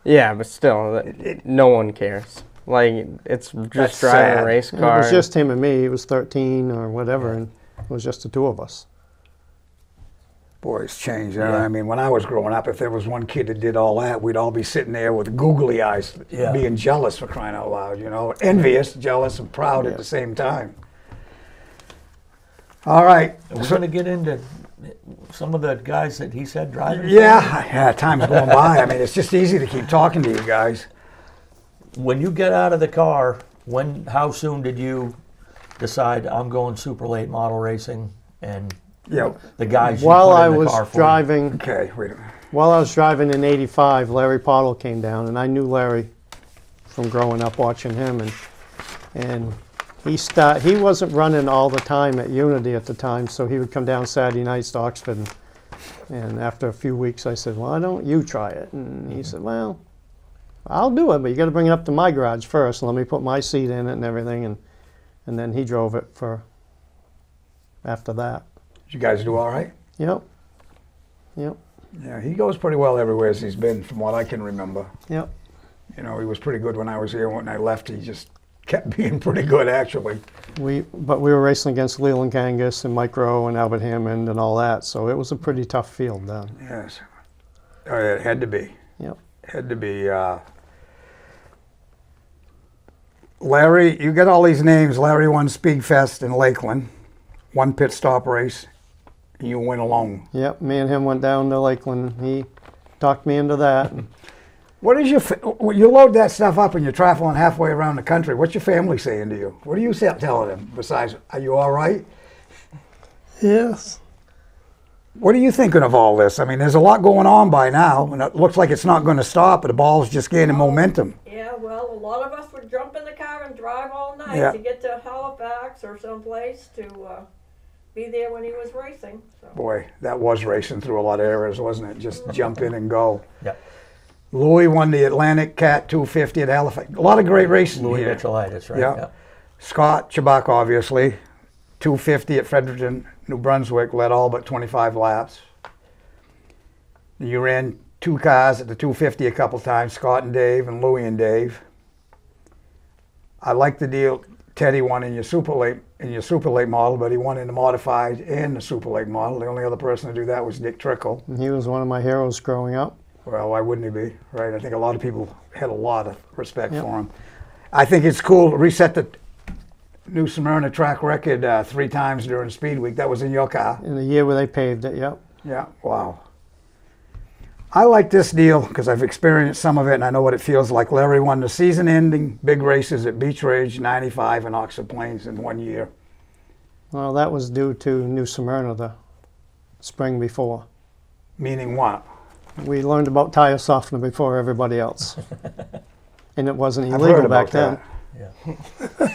E: Yeah, but still, no one cares. Like, it's
B: That's
E: just driving
B: sad.
E: a race
C: And
E: car.
C: it was just him and me. He was 13 or whatever, and it was just the 2 of us.
B: Boy, it's changed.
A: Yeah.
B: I mean, when I was growing up, if there was one kid that did all that, we'd all be sitting there with googly eyes,
A: Yeah.
B: being jealous for crying out loud, you know, envious, jealous, and proud at the same time. All right.
A: We're going to get into some of the guys that he said driving.
B: Yeah, time's going by. I mean, it's just easy to keep talking to you guys.
A: When you get out of the car, how soon did you decide I'm going super late model racing and
B: Yeah.
A: the guys you
C: While
A: put
C: I
A: in the
C: was
A: car for?
C: driving,
B: Okay, wait a minute.
C: while I was driving in '85, Larry Pottle came down, and I knew Larry from growing up watching him, and he wasn't running all the time at Unity at the time, so he would come down Saturday nights to Oxford, and after a few weeks, I said, "Why don't you try it?" And he said, "Well, I'll do it, but you got to bring it up to my garage first. And let me put my seat in it and everything," and then he drove it for after that.
B: Did you guys do all right?
C: Yep. Yep.
B: Yeah, he goes pretty well everywhere as he's been, from what I can remember.
C: Yep.
B: You know, he was pretty good when I was here. When I left, he just kept being pretty good, actually.
C: But we were racing against Leland Kangas and Mike Rowe and Albert Hammond and all that, so it was a pretty tough field then.
B: Yes. Oh, yeah, it had to be.
C: Yep.
B: Had to be. Larry, you got all these names. Larry won Speedfest in Lakeland, 1 pit stop race, and you went alone.
C: Yep. Me and him went down to Lakeland. He talked me into that.
B: What is when you load that stuff up and you're traveling halfway around the country, what's your family saying to you? What are you telling them besides, are you all right?
D: Yes.
B: What are you thinking of all this? I mean, there's a lot going on by now, and it looks like it's not going to stop, but the ball's just gaining momentum.
F: Yeah, well, a lot of us would jump in the car and drive all night
B: Yeah.
F: to get to Halifax or someplace to be there when he was racing. So.
B: Boy, that was racing through a lot of areas, wasn't it? Just jump in and go.
A: Yep.
B: Louis won the Atlantic Cat 250 at Halifax. A lot of great racing
A: Louis
B: here.
A: Mitchellitis, right?
B: Yeah. Scott Chubbuck, obviously, 250 at Fredericton, New Brunswick, led all but 25 laps. You ran 2 cars at the 250 a couple times, Scott and Dave and Louis and Dave. I like the deal. Teddy won in your super late model, but he won in the modified and the super late model. The only other person to do that was Dick Trickle.
C: And he was one of my heroes growing up.
B: Well, why wouldn't he be, right? I think a lot of people had a lot of respect
C: Yep.
B: for him. I think it's cool to reset the New Smyrna track record 3 times during Speed Week. That was in your car.
C: In the year where they paved it, yep.
B: Yeah, wow. I like this deal because I've experienced some of it and I know what it feels like. Larry won the season-ending big races at Beach Ridge, 95, and Oxford Plains in 1 year.
C: Well, that was due to New Smyrna the spring before.
B: Meaning what?
C: We learned about tire softener before everybody else. And it wasn't
B: I've
C: illegal
B: heard
C: back
B: about
C: then.
B: that.
A: Yeah.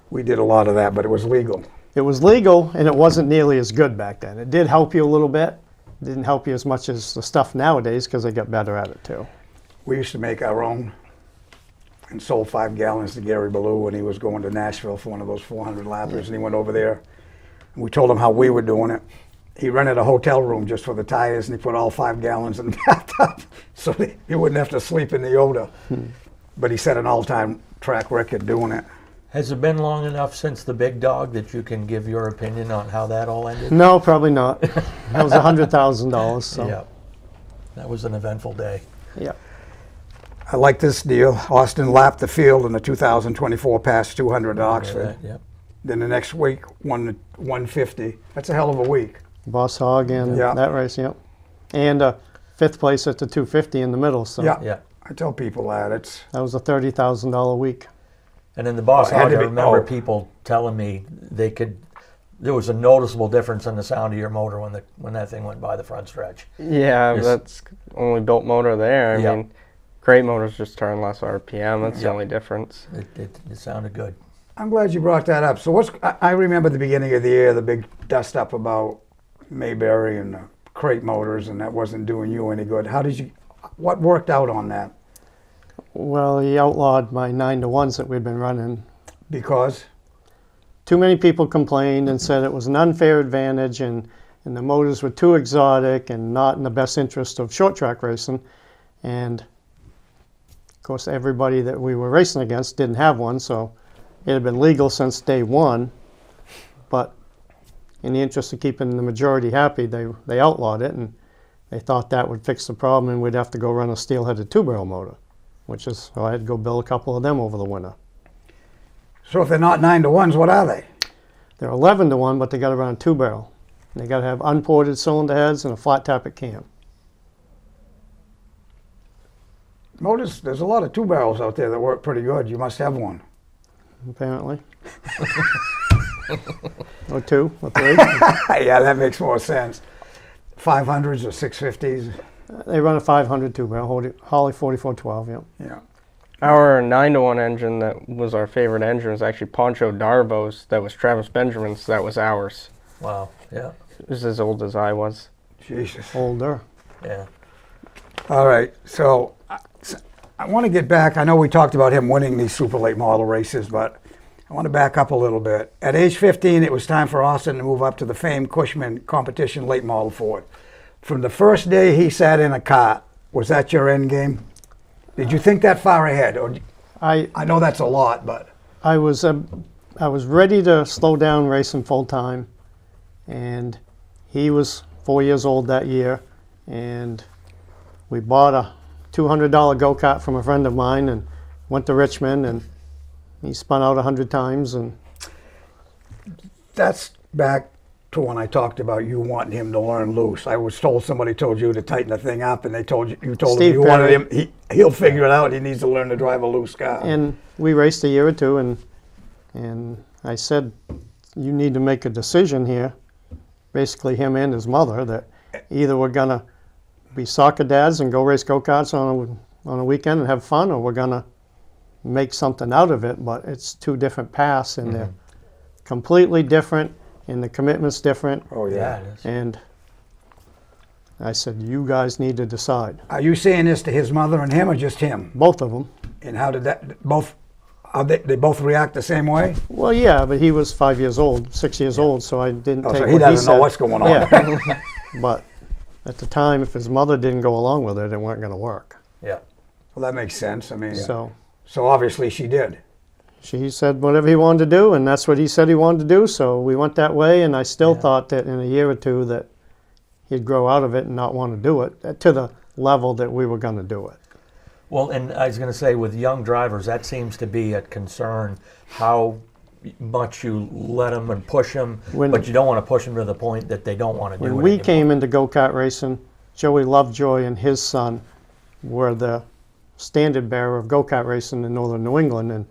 B: We did a lot of that, but it was legal.
C: it was legal and it wasn't nearly as good back then. It did help you a little bit. It didn't help you as much as the stuff nowadays because they got better at it too.
B: We used to make our own and sold 5 gallons to Gary Ballou when he was going to Nashville for one of those 400 lappers, and he went over there. And we told him how we were doing it. He rented a hotel room just for the tires, and he put all 5 gallons in the bathtub so that he wouldn't have to sleep in the odor. But he set an all-time track record doing it.
A: Has it been long enough since the big dog that you can give your opinion on how that all ended?
C: No, probably not. That was $100,000. So
A: Yeah. That was an eventful day.
C: yeah.
B: I like this deal. Austin lapped the field in the 2024 past 200 at Oxford.
A: Yeah.
B: Then the next week won the 150. That's a hell of a week.
C: Boss Hog and
B: Yeah.
C: that race, yep. And 5th place at the 250 in the middle. So
B: Yeah.
A: Yeah.
B: I tell people that. It's
C: that was a $30,000 week.
A: And in the Boss
B: Oh, it had
A: Hog,
B: to
A: I
B: be-
A: remember
B: oh.
A: people telling me there was a noticeable difference in the sound of your motor when that thing went by the front stretch.
E: Yeah,
A: Yes.
E: that's only built motor there. I
A: Yeah.
E: mean, crate motors just turn less RPM. That's
A: Yeah.
E: the only difference.
A: It sounded good.
B: I'm glad you brought that up. So I remember the beginning of the year, the big dust up about Mayberry and the crate motors, and that wasn't doing you any good. What worked out on that?
C: Well, he outlawed my 9-to-1s that we'd been running.
B: Because
C: Too many people complained and said it was an unfair advantage and the motors were too exotic and not in the best interest of short track racing. And of course, everybody that we were racing against didn't have one, so it had been legal since day one. But in the interest of keeping the majority happy, they outlawed it, and they thought that would fix the problem and we'd have to go run a steel-headed 2-barrel motor, so I had to go build a couple of them over the winter.
B: so if they're not 9-to-1s, what are they?
C: They're 11-to-1, but they got to run a 2-barrel. They got to have unported cylinder heads and a flat tappet cam.
B: Motors, there's a lot of 2-barrels out there that work pretty good. You must have one.
C: Apparently. Or 2, or 3.
B: Yeah, that makes more sense. 500s or 650s.
C: They run a 500 2-barrel, Holly 4412, yep.
B: Yeah.
E: Our 9-to-1 engine that was our favorite engine was actually Poncho Darbo's. That was Travis Benjamin's. That was ours.
A: Wow. Yeah.
E: It was as old as I was.
B: Jesus.
C: Older.
A: Yeah.
B: All right, so I want to get back. I know we talked about him winning these super late model races, but I want to back up a little bit. At age 15, it was time for Austin to move up to the famed Cushman competition late model Ford. From the first day he sat in a cart, was that your end game? Did you think that far ahead? Or
C: I
B: know that's a lot, but
C: I was ready to slow down racing full time, and he was 4 years old that year, and we bought a $200 go-kart from a friend of mine and went to Richmond, and he spun out 100 times. And
B: that's back to when I talked about you wanting him to learn loose. I was told somebody told you to tighten the thing up, and you told
C: Steve
B: him you wanted
C: Perry.
B: him. He'll figure it out. He needs to learn to drive a loose car.
C: And we raced a year or two, and I said, you need to make a decision here, basically him and his mother, that either we're gonna be soccer dads and go race go-karts on a weekend and have fun, or we're gonna make something out of it. But it's 2 different paths, and they're completely different, and the commitment's different.
B: Oh
A: Yeah.
B: yeah.
A: It is.
C: And I said, you guys need to decide.
B: Are you saying this to his mother and him, or just him?
C: Both of them.
B: And how did that both? They both react the same way?
C: Well, yeah, but he was 5 years old, 6 years old, so I didn't
B: Oh,
C: take
B: so
C: what
B: he doesn't
C: said.
B: know what's going on.
C: Yeah. But at the time, if his mother didn't go along with it, it weren't going to work.
A: Yeah.
B: Well, that makes sense. I mean,
C: So
B: so obviously she did.
C: she said whatever he wanted to do, and that's what he said he wanted to do. So we went that way, and I still thought that in a year or two that he'd grow out of it and not want to do it to the level that we were going to do it.
A: Well, and I was going to say, with young drivers, that seems to be a concern, how much you let them and push them, but you don't want to push them to the point that they don't want to do it
C: When we
A: anymore.
C: came into go-kart racing, Joey Lovejoy and his son were the standard bearer of go-kart racing in northern New England,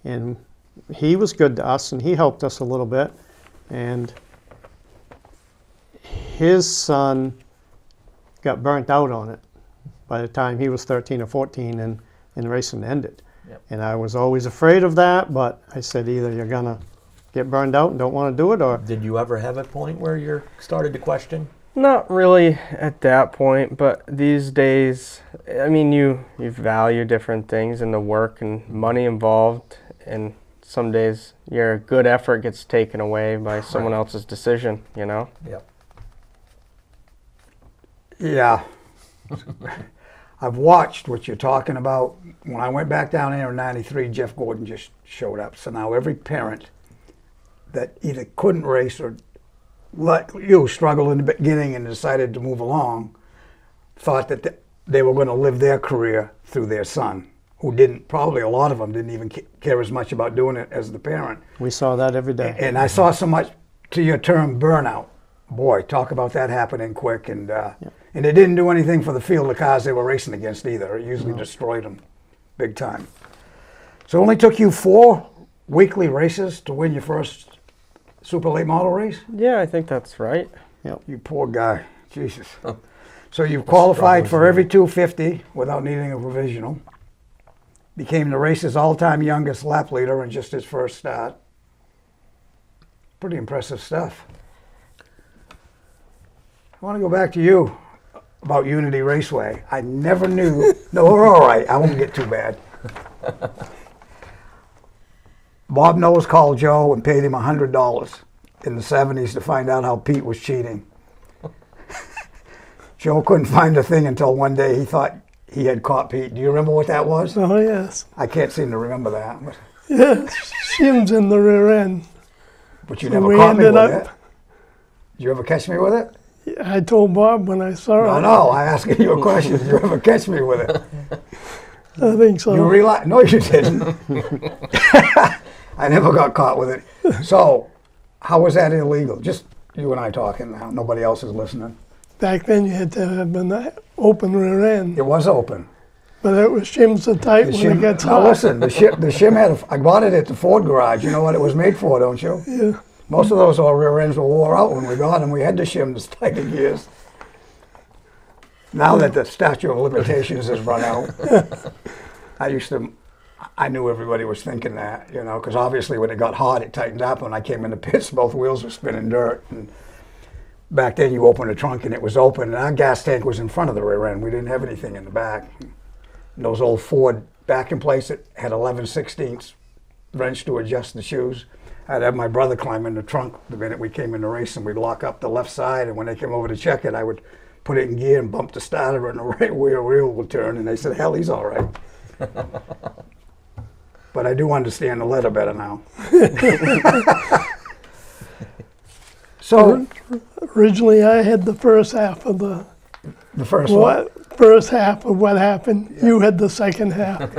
C: and he was good to us, and he helped us a little bit. And his son got burnt out on it by the time he was 13 or 14 and racing ended.
A: Yep.
C: And I was always afraid of that, but I said either you're gonna get burned out and don't want to do it, or
A: Did you ever have a point where you started to question?
E: Not really at that point, but these days, I mean, you value different things and the work and money involved, and some days your good effort gets taken away by someone else's decision, you know?
A: Yep.
B: Yeah. I've watched what you're talking about. When I went back down there in '93, Jeff Gordon just showed up. So now every parent that either couldn't race or like you struggled in the beginning and decided to move along thought that they were going to live their career through their son, who didn't, probably a lot of them didn't even care as much about doing it as the parent.
C: we saw that every day.
B: And I saw so much, to your term, burnout. Boy, talk about that happening quick. And and it didn't do anything for the field of cars they were racing against either. It usually destroyed them big time. So it only took you 4 weekly races to win your first super late model race?
E: Yeah, I think that's right.
B: You poor guy. Jesus. So you've qualified for every 250 without needing a provisional. Became the race's all-time youngest lap leader in just his first start. Pretty impressive stuff. I want to go back to you about Unity Raceway. I never knew. No, we're all right. I won't get too bad. Bob Knowles called Joe and paid him $100 in the 70s to find out how Pete was cheating. Joe couldn't find a thing until one day he thought he had caught Pete. Do you remember what that was?
D: Oh, yes.
B: I can't seem to remember that.
D: Yes, shim's in the rear end.
B: But you
D: So
B: never
D: we
B: caught me with
D: ended
B: it. Did you ever catch me with it?
D: I told Bob when I saw
B: No,
D: it.
B: no, I asking you a question. Did you ever catch me with it?
D: I think so.
B: You realize? No, you didn't. I never got caught with it. So, how was that illegal? Just you and I talking now. Nobody else is listening.
D: Back then, you had to have an open rear end,
B: It was open.
D: but it was shim so tight
B: The
D: when
B: shim,
D: it gets
B: now
D: hot.
B: listen, the shim had I bought it at the Ford garage. You know what it was made for, don't you?
D: Yeah.
B: Most of those old rear ends were wore out when we got them. We had to shim the tight gears. Now that the statute of limitations has run out, I knew everybody was thinking that, you know, because obviously when it got hot, it tightened up. When I came in the pits, both wheels were spinning dirt. And back then, you opened the trunk and it was open, and our gas tank was in front of the rear end. We didn't have anything in the back. And those old Ford back in place that had 11/16 wrench to adjust the shoes. I'd have my brother climb in the trunk the minute we came in the race, and we'd lock up the left side. And when they came over to check it, I would put it in gear and bump the starter, and the right wheel would turn. And they said, "Hell, he's all right." But I do understand the letter better now. So
D: Originally, I had the first half of
B: the first one.
D: first half of what happened. You had the second half.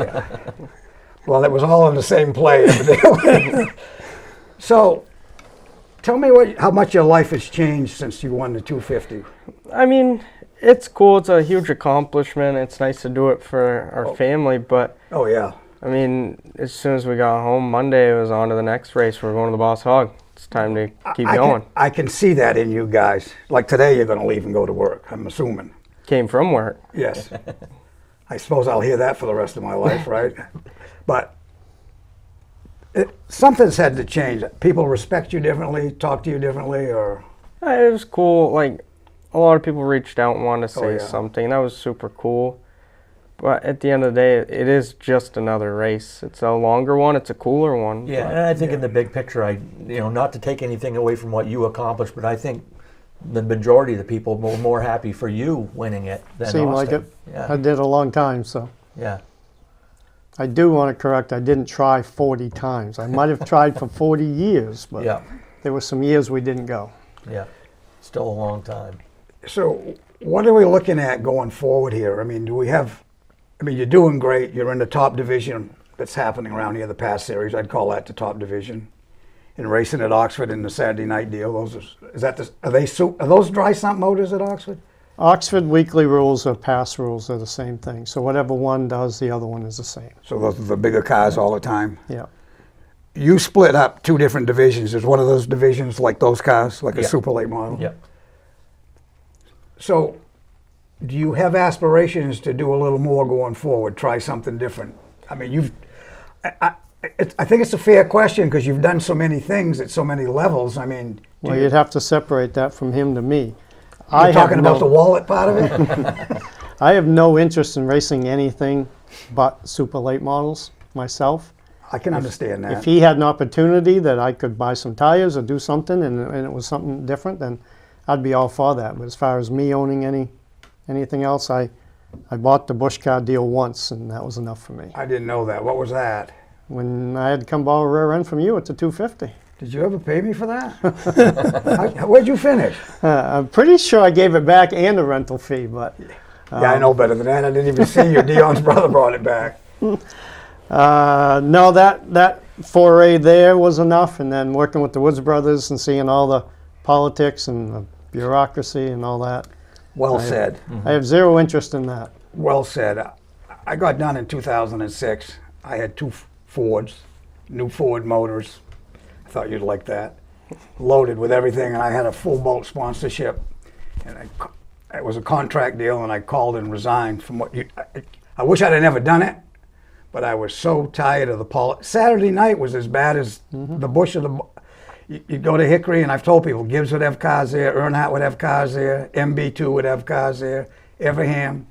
B: Well, it was all in the same play, evidently. So, tell me how much your life has changed since you won the 250.
E: I mean, it's cool. It's a huge accomplishment. It's nice to do it for our family, but
B: Oh yeah.
E: I mean, as soon as we got home Monday, it was on to the next race. We're going to the Boss Hog. It's time to keep going.
B: I can see that in you guys. Like today, you're going to leave and go to work, I'm assuming.
E: Came from work.
B: Yes. I suppose I'll hear that for the rest of my life, right? But something's had to change. People respect you differently, talk to you differently, or...
E: It was cool. Like, a lot of people reached out and wanted to say
B: yeah.
E: something. That was super cool. But at the end of the day, it is just another race. It's a longer one. It's a cooler one.
A: Yeah, and I think in the big picture, not to take anything away from what you accomplished, but I think the majority of the people were more happy for you winning it than
C: Seemed like
A: Austin.
C: it.
A: Yeah.
C: I did a long time, so.
A: Yeah.
C: I do want to correct, I didn't try 40 times. I might have tried for 40 years, but
A: Yeah.
C: there were some years we didn't go.
A: Yeah. Still a long time.
B: So, what are we looking at going forward here? I mean, you're doing great. You're in the top division that's happening around here, the past series. I'd call that the top division. And racing at Oxford in the Saturday night deal. Are those dry sump motors at Oxford?
C: Oxford weekly rules or pass rules are the same thing. So whatever one does, the other one is the same.
B: So those are the bigger cars all the time.
C: Yeah.
B: You split up 2 different divisions. Is one of those divisions like those cars, like a
A: Yeah.
B: super late model?
A: Yeah.
B: So, do you have aspirations to do a little more going forward? Try something different? I mean, I think it's a fair question because you've done so many things at so many levels. I mean,
C: Well, you'd have to separate that from him to me.
B: you're talking about the wallet part of it?
C: I have no interest in racing anything but super late models myself.
B: I can understand that.
C: If he had an opportunity that I could buy some tires or do something and it was something different, then I'd be all for that. But as far as me owning anything else, I bought the Busch car deal once and that was enough for me.
B: I didn't know that. What was that?
C: When I had to come borrow a rear end from you, it's a 250.
B: Did you ever pay me for that? Where'd you finish?
C: I'm pretty sure I gave it back and a rental fee, but
B: Yeah, I know better than that. I didn't even see you. Dion's brother brought it back.
C: no, that foray there was enough. And then working with the Woods brothers and seeing all the politics and the bureaucracy and all that,
B: Well said.
C: I have zero interest in that.
B: Well said. I got done in 2006. I had two Fords, new Ford motors. I thought you'd like that. Loaded with everything, and I had a full boat sponsorship. And it was a contract deal, and I called and resigned from what you. I wish I'd have never done it, but I was so tired of the politics. Saturday night was as bad as the Bush of the. You'd go to Hickory, and I've told people, Gibbs would have cars there, Earnhardt would have cars there, MB2 would have cars there, Everham.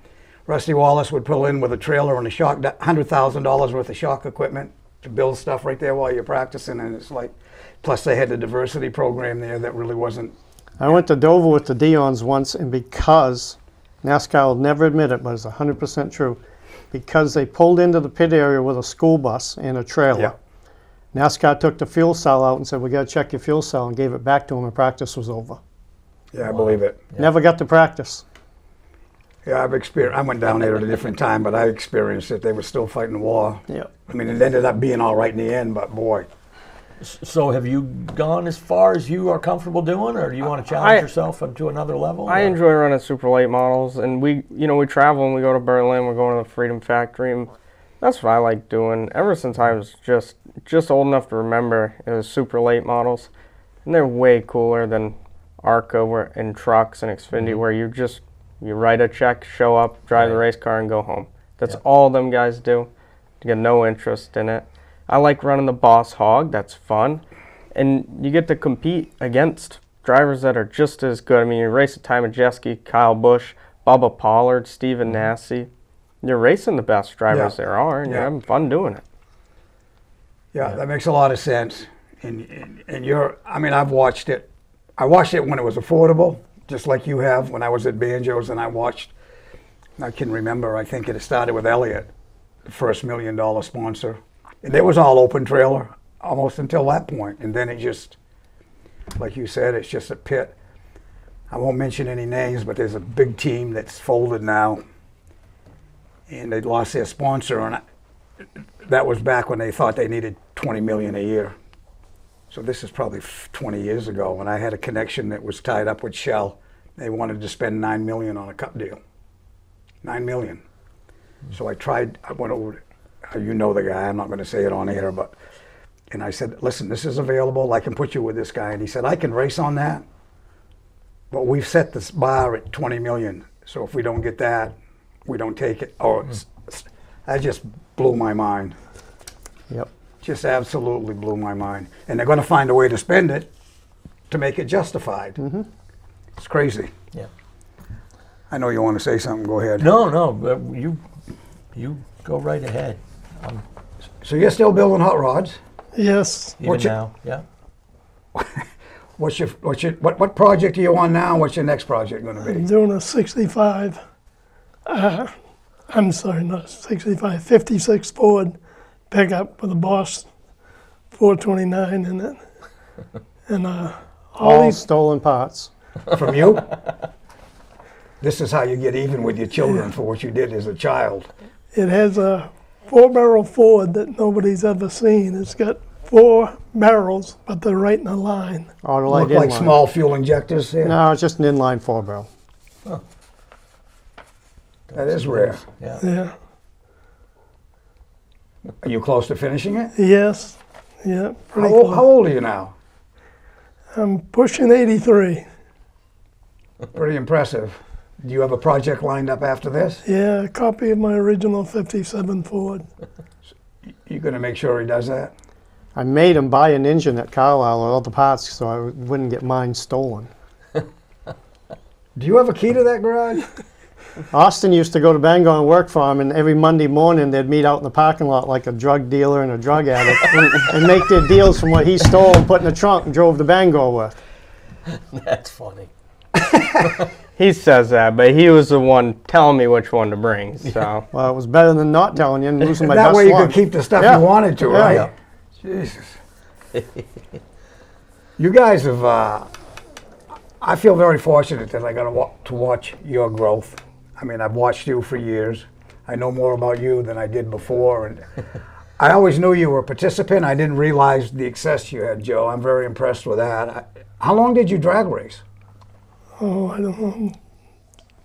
B: Rusty Wallace would pull in with a trailer and a shock, $100,000 worth of shock equipment to build stuff right there while you're practicing, and it's like, plus they had the diversity program there that really wasn't.
C: I went to Dover with the Dions once, and because NASCAR will never admit it, but it's 100% true, because they pulled into the pit area with a school bus and a trailer.
B: Yeah.
C: NASCAR took the fuel cell out and said, "We got to check your fuel cell," and gave it back to him, and practice was over.
B: Yeah, I believe it.
C: Never got to practice.
B: Yeah, I've experienced. I went down there at a different time, but I experienced it. They were still fighting the war.
C: Yeah.
B: I mean, it ended up being all right in the end, but boy.
A: So have you gone as far as you are comfortable doing, or do you want to challenge yourself up to another level?
E: I enjoy running super late models, and we travel and we go to Berlin. We're going to the Freedom Factory, and that's what I like doing. Ever since I was just old enough to remember, it was super late models, and they're way cooler than ARCA and trucks and Xfinity, where you write a check, show up, drive the race car, and go home. That's all them guys do. You get no interest in it. I like running the Boss Hog. That's fun. And you get to compete against drivers that are just as good. I mean, you race at Ty Majeski, Kyle Busch, Bubba Pollard, Steven Nasse. You're racing the best drivers there are, and you're having fun doing it.
B: Yeah, that makes a lot of sense. And you're, I mean, I've watched it. I watched it when it was affordable, just like you have when I was at Banjos, and I can remember, I think it started with Elliott, the first $1 million sponsor. And it was all open trailer almost until that point. And then it just, like you said, it's just a pit. I won't mention any names, but there's a big team that's folded now. And they lost their sponsor, and that was back when they thought they needed $20 million a year. So this is probably 20 years ago when I had a connection that was tied up with Shell. They wanted to spend $9 million on a cup deal. $9 million. So I went over, you know the guy, I'm not going to say it on air, and I said, listen, this is available, I can put you with this guy. And he said, I can race on that, but we've set this bar at 20 million. So if we don't get that, we don't take it. That just blew my mind.
C: Yep.
B: Just absolutely blew my mind. And they're going to find a way to spend it to make it justified. It's crazy.
A: Yeah.
B: I know you want to say something. Go ahead.
A: No, you go right ahead.
B: So you're still building hot rods?
D: Yes.
A: Even now, yeah.
B: What project are you on now? What's your next project going to
D: I'm
B: be?
D: doing a 65. I'm sorry, not 65. 56 Ford pickup with a Boss 429 in it, and all
C: All
D: these.
C: stolen parts.
B: From you? This is how you get even with your children for what you did as a child.
D: It has a 4-barrel Ford that nobody's ever seen. It's got 4 barrels, but they're right in a line.
C: Autolite
B: Look like
C: inline.
B: small fuel injectors there.
C: No, it's just an inline 4-barrel.
B: That is rare.
A: Yeah.
D: Yeah.
B: Are you close to finishing it?
D: Yes. Yeah. Pretty
B: How
D: close.
B: old are you now?
D: I'm pushing 83.
B: Pretty impressive. Do you have a project lined up after this?
D: Yeah, a copy of my original 57 Ford.
B: You gonna make sure he does that?
C: I made him buy an engine at Carlisle with all the parts so I wouldn't get mine stolen.
B: Do you have a key to that garage?
C: Austin used to go to Bangor and work for him, and every Monday morning they'd meet out in the parking lot like a drug dealer and a drug addict and make their deals from what he stole and put in the trunk and drove to Bangor with.
A: That's funny.
E: He says that, but he was the one telling me which one to bring. So
C: Well, it was better than not telling you and losing my
B: That
C: best
B: way you
C: lunch.
B: could keep the stuff
C: Yeah.
B: you wanted to,
C: Yeah.
B: right?
A: Yeah.
B: Jesus. You guys have, I feel very fortunate that I got to watch your growth. I mean, I've watched you for years. I know more about you than I did before. And I always knew you were a participant. I didn't realize the success you had, Joe. I'm very impressed with that. How long did you drag race?
D: Oh, I don't know.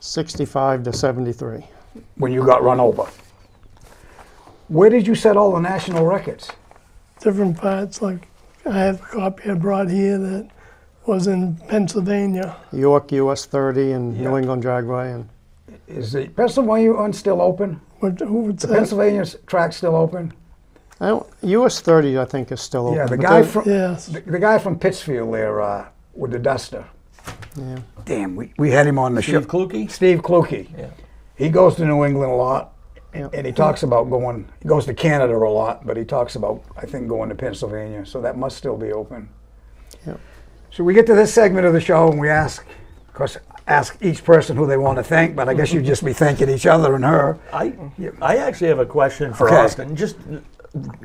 C: 65 to 73.
B: When you got run over? Where did you set all the national records?
D: Different parts, like I have a copy I brought here that was in Pennsylvania.
C: York US 30 and
B: Yeah.
C: New England Dragway. And
B: Is the Pennsylvania one still open?
D: Who would
B: The
D: say?
B: Pennsylvania track still open?
C: I don't, US 30 I think is still open.
B: Yeah, the
C: but
B: guy
C: they're-
B: from
D: Yes.
B: the guy from Pittsfield there with the duster.
C: Yeah.
B: Damn, we had him on the show.
A: Steve Kluge?
B: Steve Kluge.
A: Yeah.
B: He goes to New England a lot,
C: Yeah.
B: and he talks about going. He goes to Canada a lot, but he talks about I think going to Pennsylvania. So that must still be open.
C: Yeah.
B: So we get to this segment of the show, and we ask, of course, ask each person who they want to thank. But I guess you'd just be thanking each other and her.
A: I actually have a question for
B: Okay.
A: Austin. Just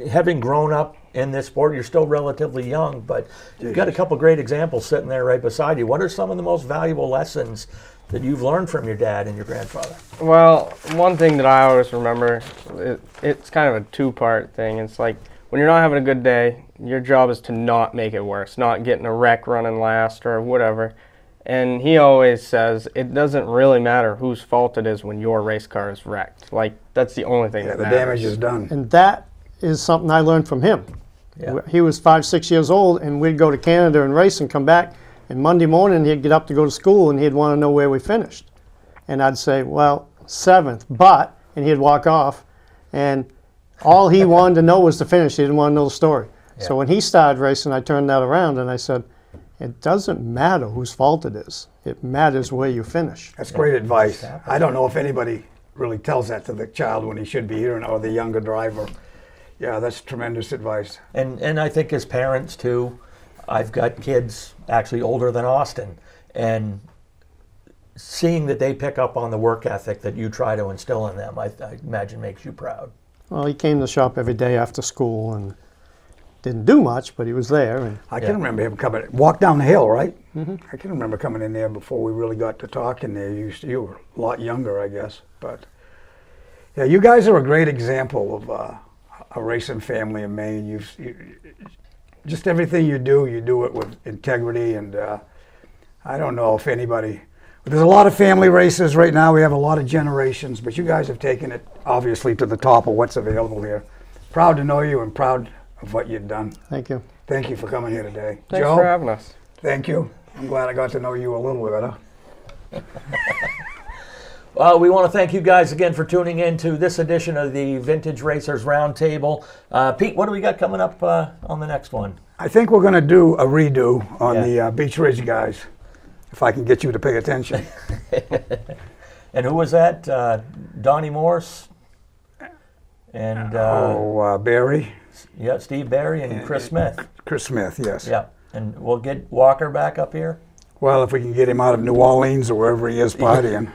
A: having grown up in this sport, you're still relatively young, but you've got a couple great examples sitting there right beside you. What are some of the most valuable lessons that you've learned from your dad and your grandfather?
E: Well, one thing that I always remember, it's kind of a two-part thing. It's like when you're not having a good day, your job is to not make it worse, not get in a wreck running last or whatever. And he always says it doesn't really matter whose fault it is when your race car is wrecked. Like, that's the only thing
B: Yeah,
E: that
B: the
E: matters.
B: damage is done.
C: And that is something I learned from him.
A: Yeah.
C: He was 5, 6 years old, and we'd go to Canada and race and come back. And Monday morning, he'd get up to go to school, and he'd want to know where we finished. And I'd say, well, 7th, but, and he'd walk off. And all he wanted to know was to finish. He didn't want to know the story.
A: Yeah.
C: So when he started racing, I turned that around, and I said, it doesn't matter whose fault it is. It matters where you finish.
B: That's great advice. I don't know if anybody really tells that to the child when he should be hearing, or the younger driver. Yeah, that's tremendous advice.
A: And I think as parents too, I've got kids actually older than Austin, and seeing that they pick up on the work ethic that you try to instill in them, I imagine makes you proud.
C: Well, he came to the shop every day after school and didn't do much, but he was there. And
B: I can remember him coming, walk down the hill, right? I can remember coming in there before we really got to talking there. You were a lot younger, I guess. But yeah, you guys are a great example of a racing family in Maine. Just everything you do it with integrity. And I don't know if anybody, there's a lot of family races right now. We have a lot of generations, but you guys have taken it obviously to the top of what's available here. Proud to know you and proud of what you've done.
C: thank you.
B: Thank you for coming here today.
E: Thanks
B: Joe,
E: for having us.
B: thank you. I'm glad I got to know you a little better.
A: We want to thank you guys again for tuning in to this edition of the Vintage Racers Roundtable. Pete, what do we got coming up on the next one?
B: I think we're going to do a redo on
A: Yeah.
B: the Beach Ridge guys, if I can get you to pay attention.
A: And who was that? Donnie Morse and
B: Barry,
A: yeah, Steve Barry and Chris Smith.
B: Chris Smith, yes.
A: Yeah, and we'll get Walker back up here.
B: Well, if we can get him out of New Orleans or wherever he is partying.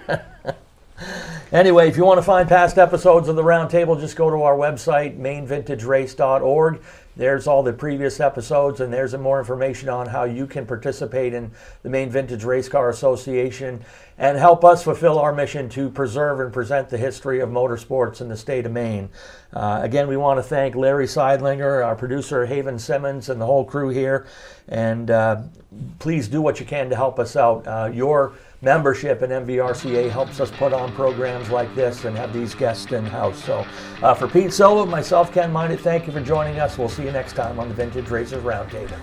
A: Anyway, if you want to find past episodes of the Roundtable, just go to our website, mainvintagerace.org. There's all the previous episodes, and there's more information on how you can participate in the Maine Vintage Race Car Association and help us fulfill our mission to preserve and present the history of motorsports in the state of Maine. Again, we want to thank Larry Seidlinger, our producer, Haven Simmons, and the whole crew here. And please do what you can to help us out. Your membership in MVRCA helps us put on programs like this and have these guests in-house. So for Pete Silva, myself, Ken Minot, thank you for joining us. We'll see you next time on the Vintage Racers Roundtable.